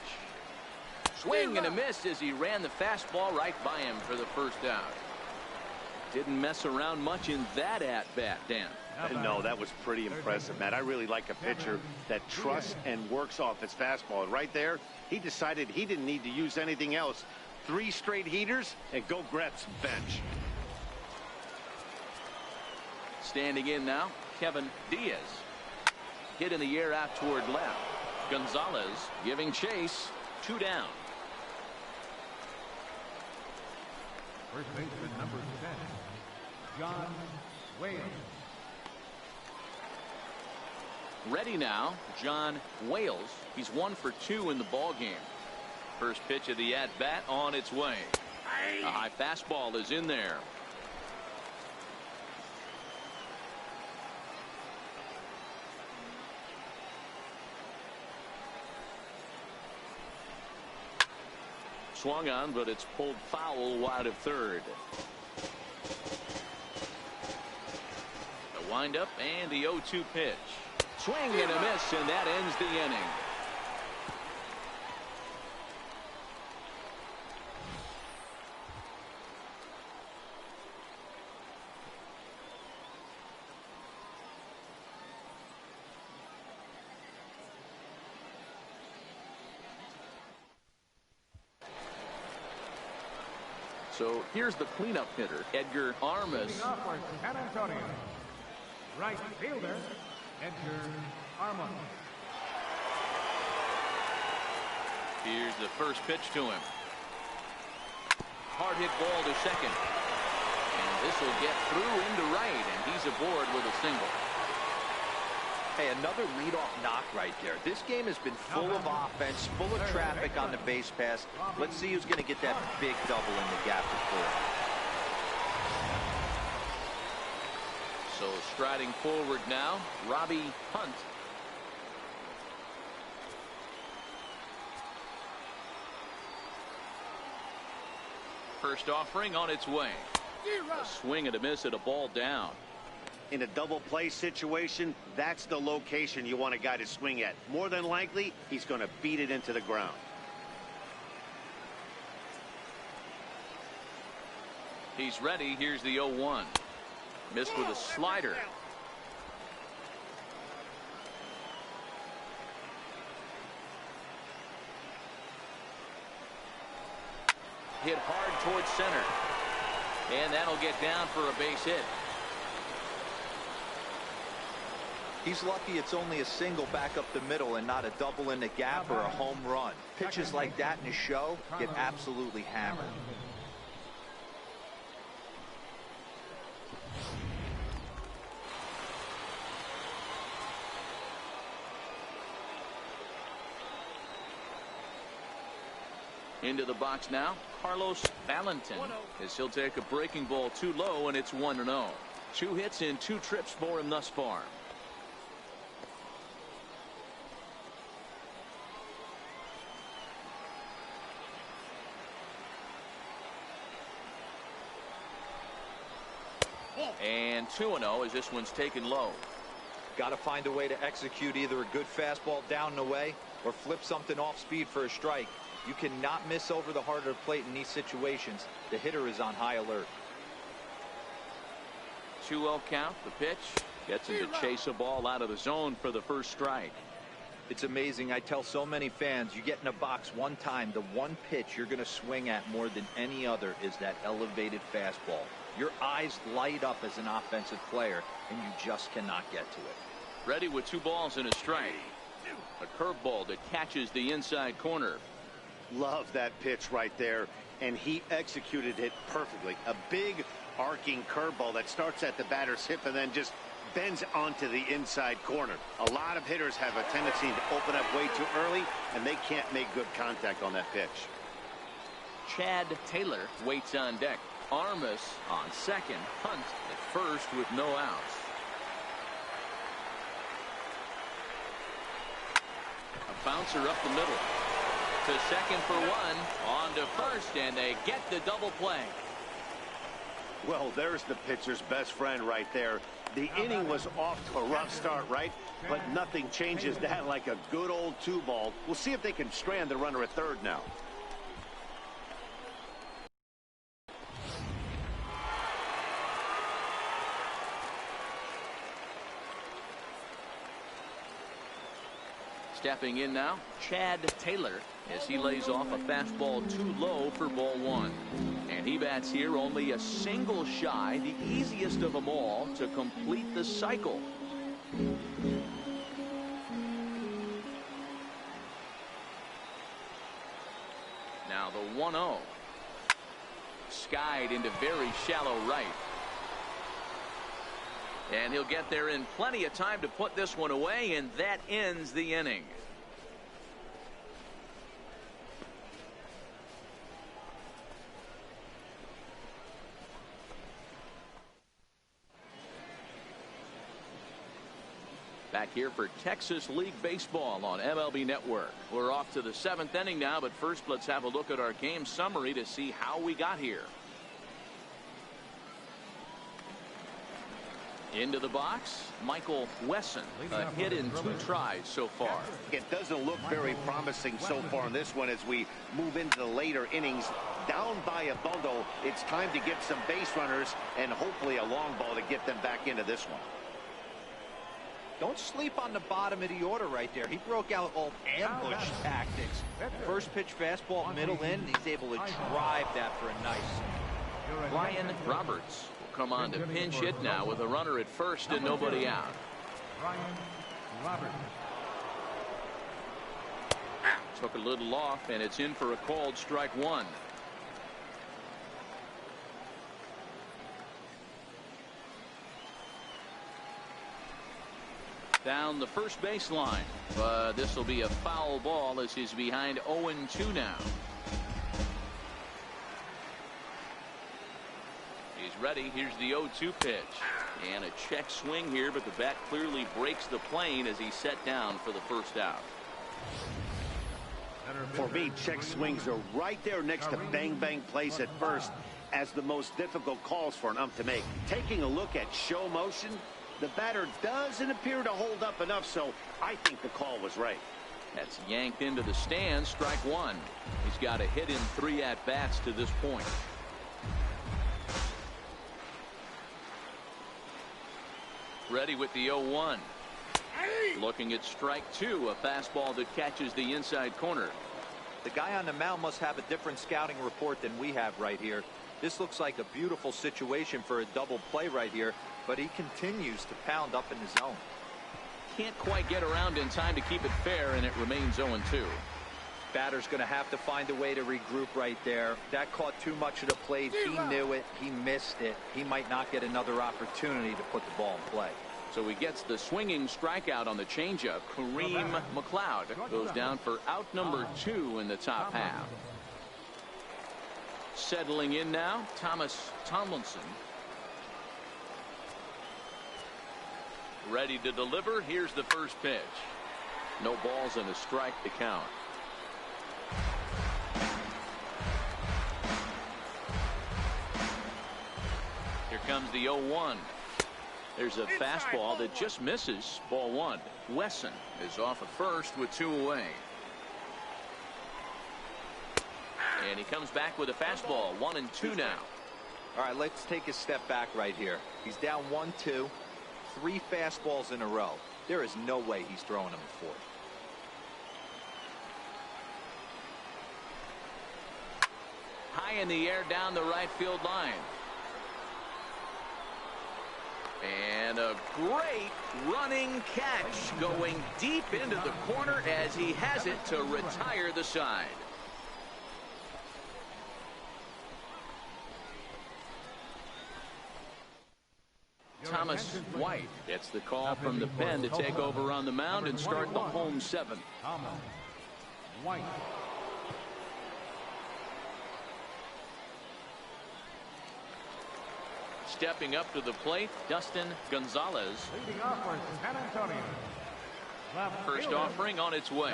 Swing and a miss as he ran the fastball right by him for the first out. Didn't mess around much in that at-bat, Dan. No, that was pretty impressive, Matt. I really like a pitcher that trusts and works off his fastball. And right there, he decided he didn't need to use anything else. 3 straight heaters and go grab some bench. Standing in now, Kevin Diaz. Hit in the air out toward left. Gonzalez giving chase. 2 down. First baseman number 10, John Wales. Ready now, John Wales. He's 1 for 2 in the ball game. First pitch of the at-bat on its way. A high fastball is in there. Swung on, but it's pulled foul wide of third. The windup and the 0-2 pitch. Swing and a miss, and that ends the inning. So here's the cleanup hitter, Edgar Armas. Leading off for San Antonio, right fielder, Edgar Armas. Here's the first pitch to him. Hard hit ball to second. And this will get through into right, and he's aboard with a single. Hey, another leadoff knock right there. This game has been full of offense, full of traffic on the base pass. Let's see who's going to get that big double in the gap to four. So striding forward now, Robbie Hunt. First offering on its way. A swing and a miss at a ball down. In a double play situation, that's the location you want a guy to swing at. More than likely, he's going to beat it into the ground. He's ready. Here's the 0-1. Missed with a slider. Hit hard towards center. And that'll get down for a base hit. He's lucky it's only a single back up the middle and not a double in the gap or a home run. Pitches like that in a show get absolutely hammered. Into the box now, Carlos Valentin, as he'll take a breaking ball too low, and it's 1-0. 2 hits in 2 trips for him thus far. And 2-0 as this one's taken low. Got to find a way to execute either a good fastball down and away or flip something off speed for a strike. You cannot miss over the heart of the plate in these situations. The hitter is on high alert. 2-0 count. The pitch gets him to chase a ball out of the zone for the first strike. It's amazing. I tell so many fans, you get in a box one time, the one pitch you're going to swing at more than any other is that elevated fastball. Your eyes light up as an offensive player, and you just cannot get to it. Ready with 2 balls and a strike. A curveball that catches the inside corner. Love that pitch right there, and he executed it perfectly. A big arcing curveball that starts at the batter's hip and then just bends onto the inside corner. A lot of hitters have a tendency to open up way too early, and they can't make good contact on that pitch. Chad Taylor waits on deck. Armas on second. Hunt at first with no outs. A bouncer up the middle. To second for one. On to first, and they get the double play. Well, there's the pitcher's best friend right there. The inning was off to a rough start, right? But nothing changes that like a good old 2-ball. We'll see if they can strand the runner at third now. Stepping in now, Chad Taylor, as he lays off a fastball too low for ball one. And he bats here only a single shy, the easiest of them all to complete the cycle. Now the 1-0. Skied into very shallow right. And he'll get there in plenty of time to put this one away, and that ends the inning. Back here for Texas League Baseball on MLB Network. We're off to the 7th inning now, but first let's have a look at our game summary to see how we got here. Into the box, Michael Wesson, a hit in 2 tries so far. It doesn't look very promising so far in this one as we move into the later innings. Down by a bundle, it's time to get some base runners and hopefully a long ball to get them back into this one. Don't sleep on the bottom of the order right there. He broke out all ambush tactics. First pitch fastball, middle in, and he's able to drive that for a nice. Ryan Roberts will come on to pinch hit now with a runner at first and nobody out. Ryan Roberts. Took a little off, and it's in for a called strike one. Down the first baseline. This will be a foul ball as he's behind 0-2 now. He's ready. Here's the 0-2 pitch. And a check swing here, but the bat clearly breaks the plane as he's set down for the first out. For me, check swings are right there next to bang bang plays at first as the most difficult calls for an ump to make. Taking a look at show motion, the batter doesn't appear to hold up enough, so I think the call was right. That's yanked into the stands, strike one. He's got a hit in 3 at-bats to this point. Ready with the 0-1. Looking at strike two, a fastball that catches the inside corner. The guy on the mound must have a different scouting report than we have right here. This looks like a beautiful situation for a double play right here, but he continues to pound up in the zone. Can't quite get around in time to keep it fair, and it remains 0-2. Batter's going to have to find a way to regroup right there. That caught too much of the plate. He knew it. He missed it. He might not get another opportunity to put the ball in play. So he gets the swinging strikeout on the changeup. Kareem McLeod goes down for out number 2 in the top half. Settling in now, Thomas Tomlinson. Ready to deliver. Here's the first pitch. No balls and a strike to count. Here comes the 0-1. There's a fastball that just misses. Ball one. Wesson is off at first with 2 away. And he comes back with a fastball. 1-2 now. All right, let's take a step back right here. He's down 1-2. 3 fastballs in a row. There is no way he's throwing them a fourth. High in the air down the right field line. And a great running catch going deep into the corner as he has it to retire the side. Thomas White gets the call from the pen to take over on the mound and start the home 7th. Thomas White. Stepping up to the plate, Dustin Gonzalez. Leading off for San Antonio. First offering on its way.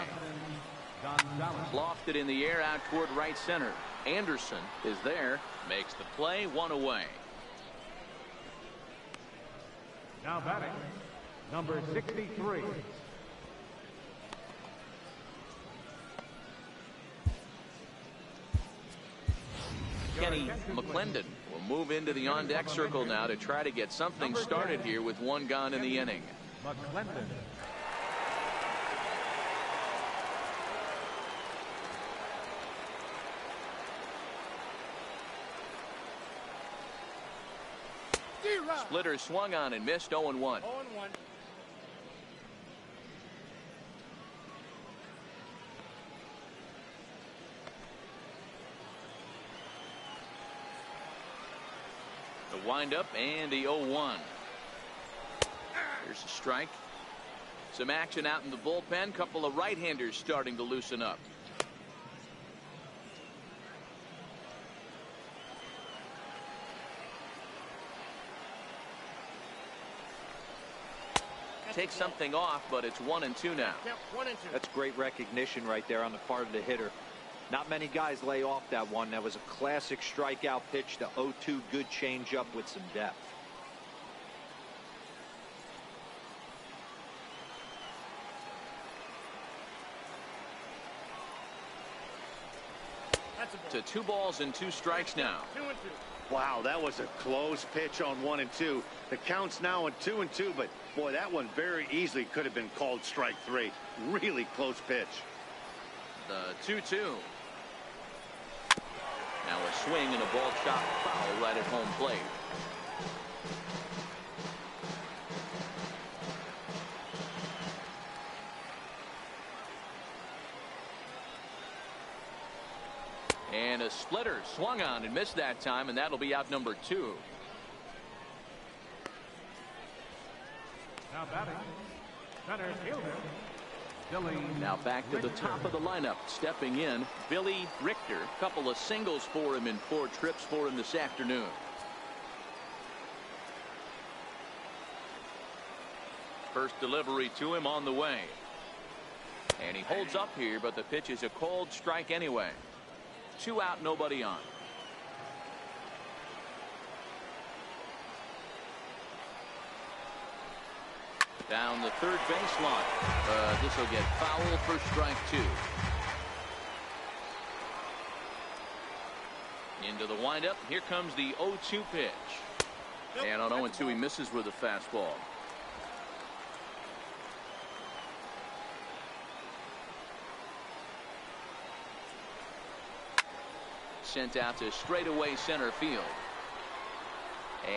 Lofted in the air out toward right center. Anderson is there, makes the play, one away. Now batting, number 63. Kenny McClendon will move into the on-deck circle now to try to get something started here with one gone in the inning. McClendon. Splitter swung on and missed. 0-1. 0-1. The windup and the 0-1. Here's a strike. Some action out in the bullpen. Couple of right-handers starting to loosen up. Take something off, but it's 1-2 now. Count 1 and 2. That's great recognition right there on the part of the hitter. Not many guys lay off that one. That was a classic strikeout pitch. The 0-2 good changeup with some depth. That's a ball. To 2 balls and 2 strikes now. 2 and 2. Wow, that was a close pitch on 1 and 2. The count's now on 2 and 2, but boy, that one very easily could have been called strike 3. Really close pitch. The 2-2. Now a swing and a ball chopped foul right at home plate. And a splitter swung on and missed that time, and that'll be out number 2. Now batting, center fielder, Billy. Now back to the top of the lineup. Stepping in, Billy Richter. Couple of singles for him and 4 trips for him this afternoon. First delivery to him on the way. And he holds up here, but the pitch is a cold strike anyway. 2 out, nobody on. Down the third baseline. This will get foul for strike 2. Into the windup. Here comes the 0-2 pitch. And on 0-2 he misses with a fastball. Sent out to straightaway center field.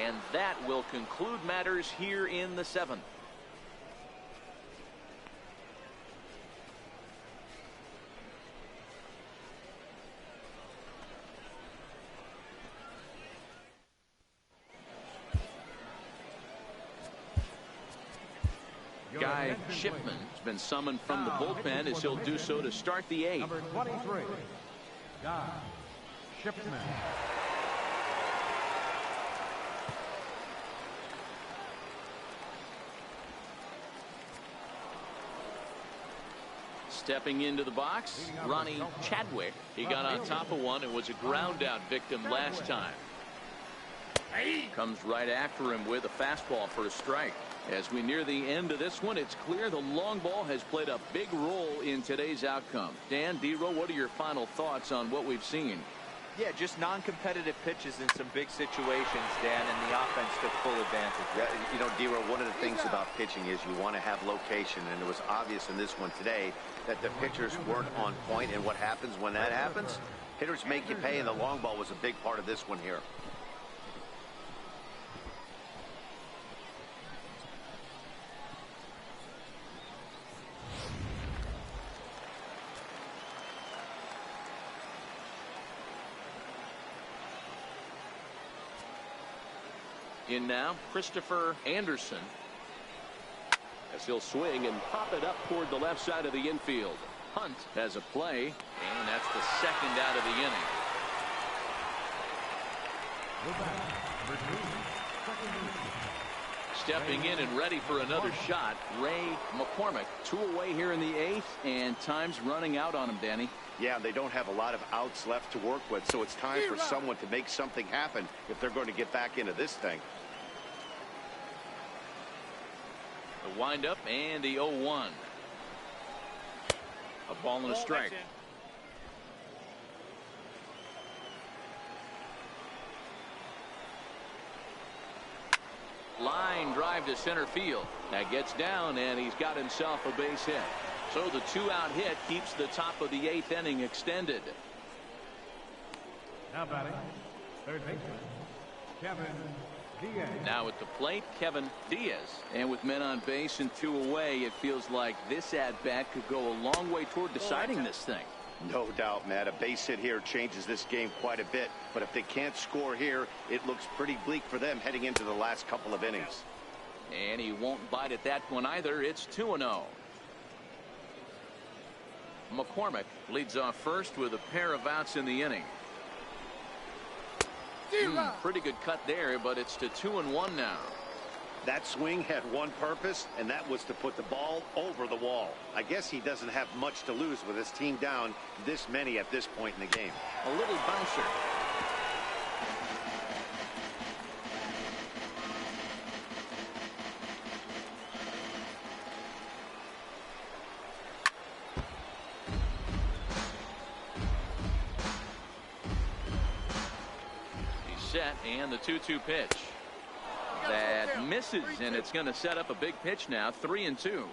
And that will conclude matters here in the 7th. Guy Shipman has been summoned from the bullpen as he'll do so to start the 8th. Number 23, Guy Shipman. Stepping into the box, Ronnie Chadwick. He got on top of one and was a ground out victim last time. Comes right after him with a fastball for a strike. As we near the end of this one, it's clear the long ball has played a big role in today's outcome. Dan, D-Row, what are your final thoughts on what we've seen? Yeah, just non-competitive pitches in some big situations, Dan, and the offense took full advantage. Yeah, you know, D-Row, one of the things about pitching is you want to have location, and it was obvious in this one today that the pitchers weren't on point, and what happens when that happens? Hitters make you pay, and the long ball was a big part of this one here. In now, Christopher Anderson. As he'll swing and pop it up toward the left side of the infield. Hunt has a play, and that's the 2nd out of the inning. stepping in and ready for another shot. Ray McCormick, 2 away here in the 8th, and time's running out on him, Danny. Yeah, they don't have a lot of outs left to work with, so it's time for someone to make something happen if they're going to get back into this thing. The windup and the 0-1. A ball and a strike. Line drive to center field. That gets down, and he's got himself a base hit. So the 2-out hit keeps the top of the 8th inning extended. Now batting, third baseman, Kevin Diaz. Now at the plate, Kevin Diaz. And with men on base and 2 away, it feels like this at-bat could go a long way toward deciding this thing. No doubt, Matt. A base hit here changes this game quite a bit. But if they can't score here, it looks pretty bleak for them heading into the last couple of innings. And he won't bite at that one either. It's 2-0. McCormick leads off first with a pair of outs in the inning. Pretty good cut there, but it's to 2-1 now. That swing had one purpose, and that was to put the ball over the wall. I guess he doesn't have much to lose with his team down this many at this point in the game. A little bouncer. He's set, and the 2-2 pitch. That misses, and it's going to set up a big pitch now. 3-2.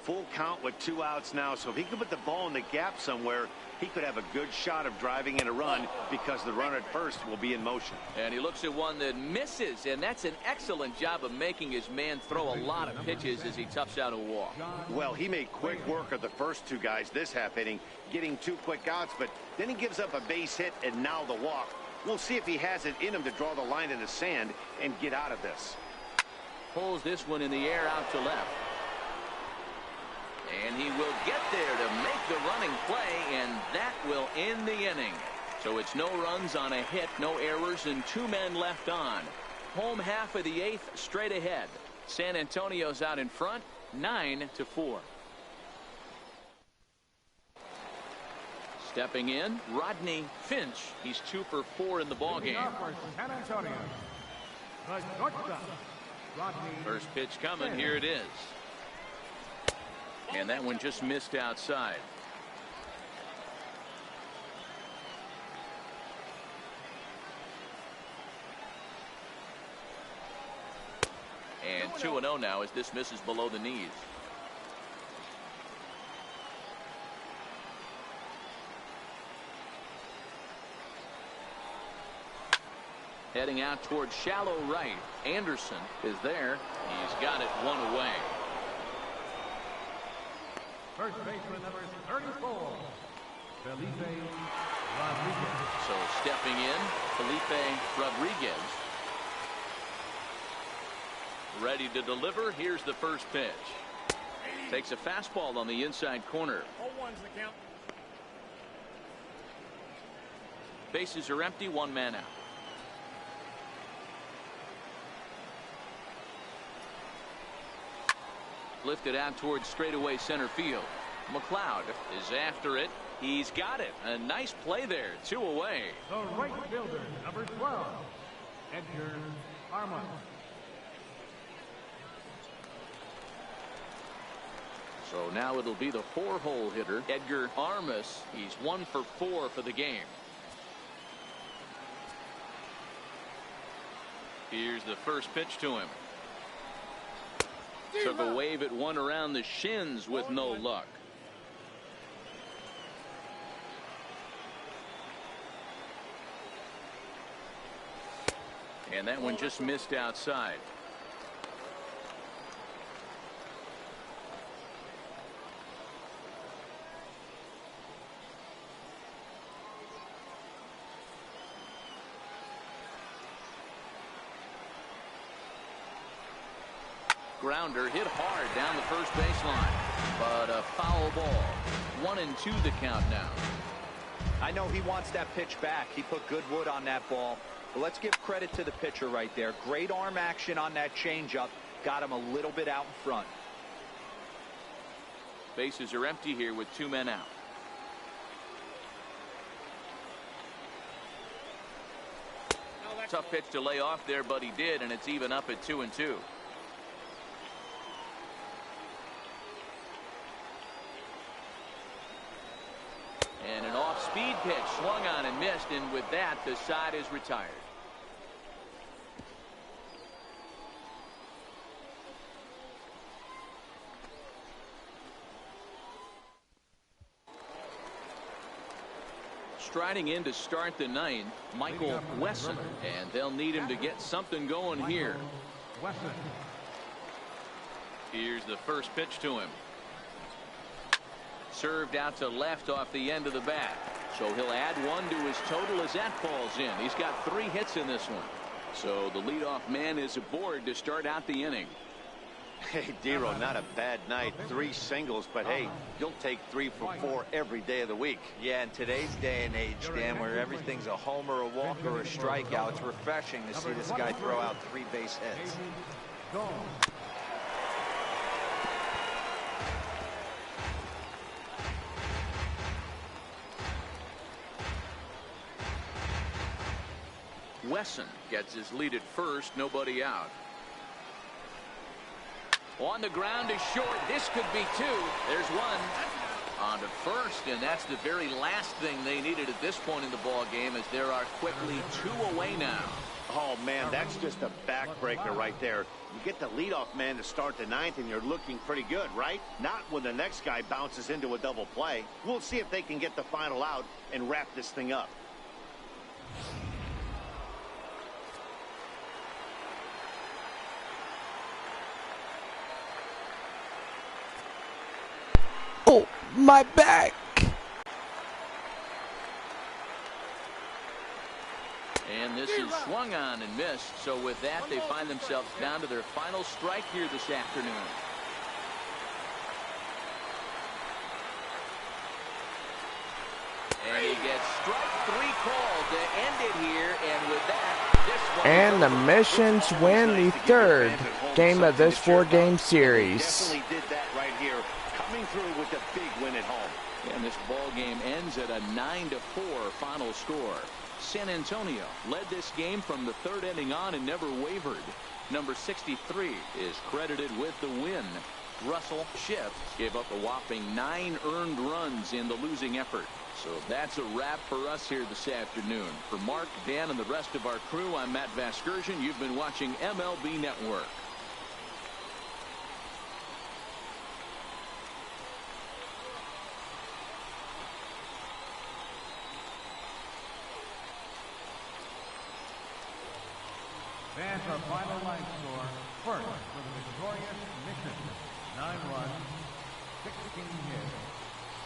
Full count with 2 outs now, so if he could put the ball in the gap somewhere, he could have a good shot of driving in a run because the runner at first will be in motion. And he looks at one that misses, and that's an excellent job of making his man throw a lot of pitches as he toughs out a walk. Well, he made quick work of the first 2 guys this half inning, getting 2 quick outs, but then he gives up a base hit and now the walk. We'll see if he has it in him to draw the line in the sand and get out of this. Pulls this one in the air out to left. And he will get there to make the running play, and that will end the inning. So it's no runs on a hit, no errors, and 2 men left on. Home half of the 8th straight ahead. San Antonio's out in front, 9-4. Stepping in, Rodney Finch. He's 2 for 4 in the ballgame. San Antonio, the shortstop, Rodney. First pitch coming. Here it is. And that one just missed outside. And 2-0 now as this misses below the knees. Heading out towards shallow right. Anderson is there. He's got it 1 away. First baseman number 34, Felipe Rodriguez. So stepping in, Felipe Rodriguez. Ready to deliver. Here's the first pitch. Takes a fastball on the inside corner. 0-1's the count. Bases are empty, 1 man out. Lifted out towards straightaway center field. McLeod is after it. He's got it. A nice play there. 2 away. The right fielder, number 12, Edgar Armand. So now it'll be the 4-hole hitter, Edgar Armas. He's 1 for 4 for the game. Here's the first pitch to him. Took a wave at one around the shins with no luck. And that one just missed outside. Grounder hit hard down the first baseline, but a foul ball. 1-2 the count now. I know he wants that pitch back. He put good wood on that ball. Well, let's give credit to the pitcher right there. Great arm action on that changeup. Got him a little bit out in front. Bases are empty here with 2 men out. Tough pitch to lay off there, but he did, and it's even up at 2-2. And an off-speed pitch swung on and missed, and with that, the side is retired. Striding in to start the 9th, Michael Wesson, and they'll need him to get something going here. Here's the first pitch to him. Served out to left off the end of the bat. So he'll add 1 to his total as that falls in. He's got 3 hits in this one. So the leadoff man is aboard to start out the inning. Hey, Dero, not a bad night. 3 singles, but hey, you'll take 3 for 4 every day of the week. Yeah, in today's day and age, Dan, where everything's a homer, a walk, or a strikeout, it's refreshing to see this guy throw out 3 base hits. Wesson gets his lead at first, nobody out. On the ground to short. This could be 2. There's 1. On to first, and that's the very last thing they needed at this point in the ball game, as there are quickly 2 away now. Oh, man, that's just a backbreaker right there. You get the leadoff man to start the 9th, and you're looking pretty good, right? Not when the next guy bounces into a double play. We'll see if they can get the final out and wrap this thing up. Oh, my back. And this is swung on and missed. So with that, they find themselves down to their final strike here this afternoon. And he gets strike 3 called to end it here. And with that, this one. And the Missions win the 3rd game of this 4-game series. Definitely did that right here, coming through with a big win at home. And this ball game ends at a 9-4 final score. San Antonio led this game from the 3rd inning on and never wavered. Number 63 is credited with the win. Russell Shipp gave up a whopping 9 earned runs in the losing effort. So that's a wrap for us here this afternoon. For Mark, Dan, and the rest of our crew, I'm Matt Vasgersian. You've been watching MLB Network. That's our final line score. First, for the victorious Mission, 9 runs, 16 hits,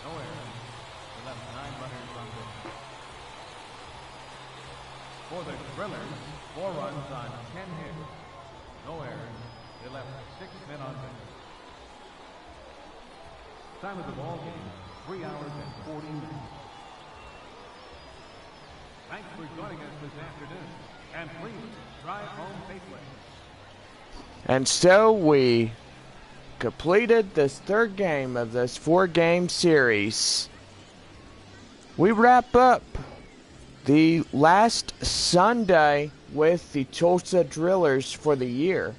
no errors. They left 9 runners on base. For the Drillers, 4 runs on 10 hits, no errors. They left 6 men on base. Time of the ball game, 3 hours and 40 minutes. Thanks for joining us this afternoon. And please drive home safely. And so we completed this 3rd game of this 4-game series. We wrap up the last Sunday with the Tulsa Drillers for the year.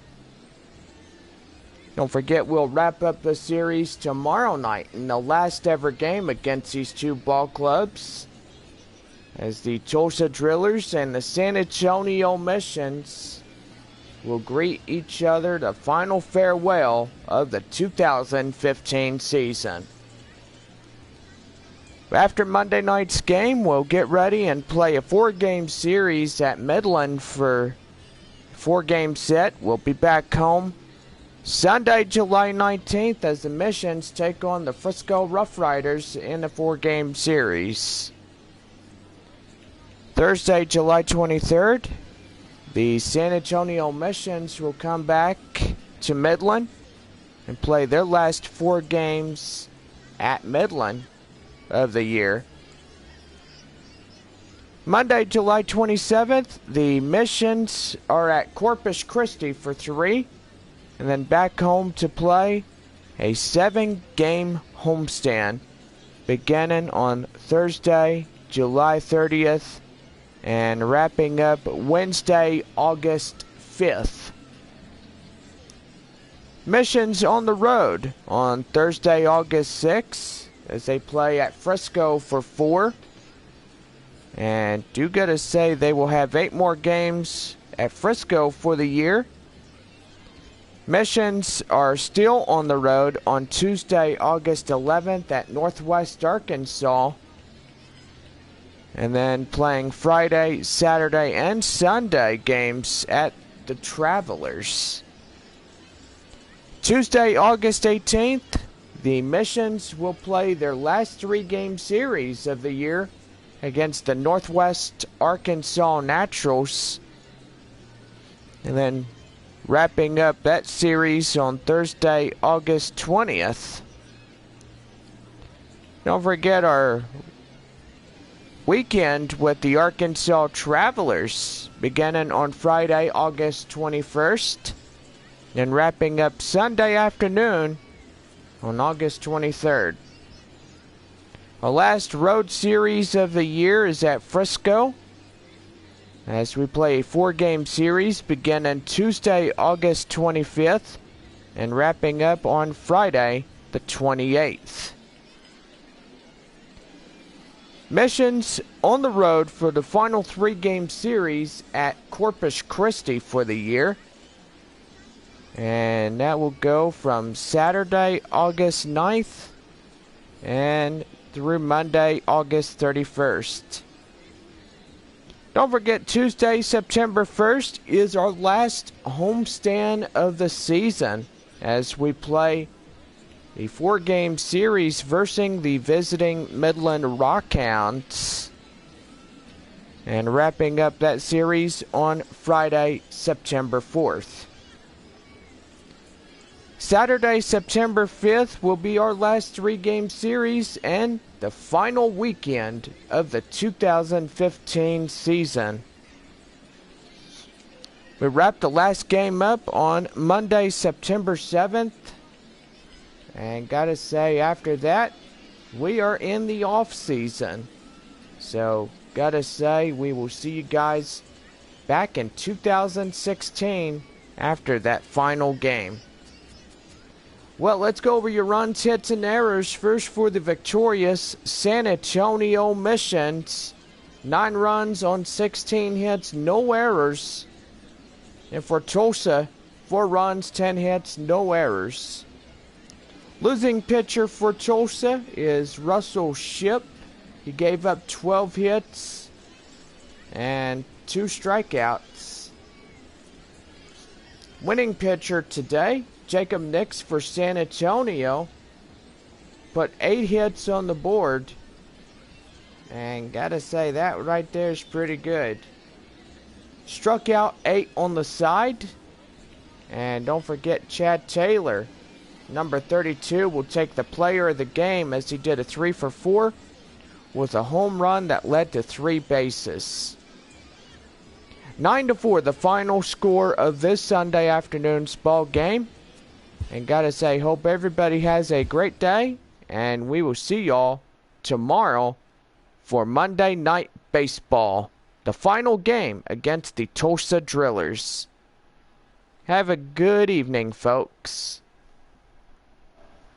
Don't forget, we'll wrap up the series tomorrow night in the last ever game against these 2 ball clubs, as the Tulsa Drillers and the San Antonio Missions will greet each other the final farewell of the 2015 season. After Monday night's game, we'll get ready and play a 4-game series at Midland for a 4-game set. We'll be back home Sunday, July 19th, as the Missions take on the Frisco Rough Riders in a 4-game series. Thursday, July 23rd, the San Antonio Missions will come back to Midland and play their last 4 games at Midland of the year. Monday, July 27th, the Missions are at Corpus Christi for 3, and then back home to play a 7-game homestand beginning on Thursday, July 30th, and wrapping up Wednesday, August 5th. Missions on the road on Thursday, August 6th, as they play at Frisco for 4. And do gotta say they will have 8 more games at Frisco for the year. Missions are still on the road on Tuesday, August 11th at Northwest Arkansas. And then playing Friday, Saturday, and Sunday games at the Travelers. Tuesday, August 18th, the Missions will play their last 3-game series of the year against the Northwest Arkansas Naturals. And then wrapping up that series on Thursday, August 20th. Don't forget our weekend with the Arkansas Travelers beginning on Friday, August 21st. And wrapping up Sunday afternoon on August 23rd. Our last road series of the year is at Frisco, as we play a 4-game series beginning Tuesday, August 25th, and wrapping up on Friday, the 28th. Missions on the road for the final 3-game series at Corpus Christi for the year. And that will go from Saturday, August 9th, and through Monday, August 31st. Don't forget, Tuesday, September 1st is our last homestand of the season as we play a 4-game series versus the visiting Midland Rockhounds. And wrapping up that series on Friday, September 4th. Saturday, September 5th will be our last 3-game series and the final weekend of the 2015 season. We wrap the last game up on Monday, September 7th. And gotta say, after that, we are in the off season. So, gotta say, we will see you guys back in 2016 after that final game. Well, let's go over your runs, hits, and errors. First for the victorious San Antonio Missions. 9 runs on 16 hits, no errors. And for Tulsa, 4 runs, 10 hits, no errors. Losing pitcher for Tulsa is Russell Shipp. He gave up 12 hits and 2 strikeouts. Winning pitcher today, Jacob Nix for San Antonio, put 8 hits on the board, and gotta say that right there is pretty good. Struck out 8 on the side, and don't forget Chad Taylor, number 32, will take the player of the game as he did a 3 for 4 with a home run that led to 3 bases. 9-4, the final score of this Sunday afternoon's ball game. And gotta say, hope everybody has a great day, and we will see y'all tomorrow for Monday Night Baseball, the final game against the Tulsa Drillers. Have a good evening, folks.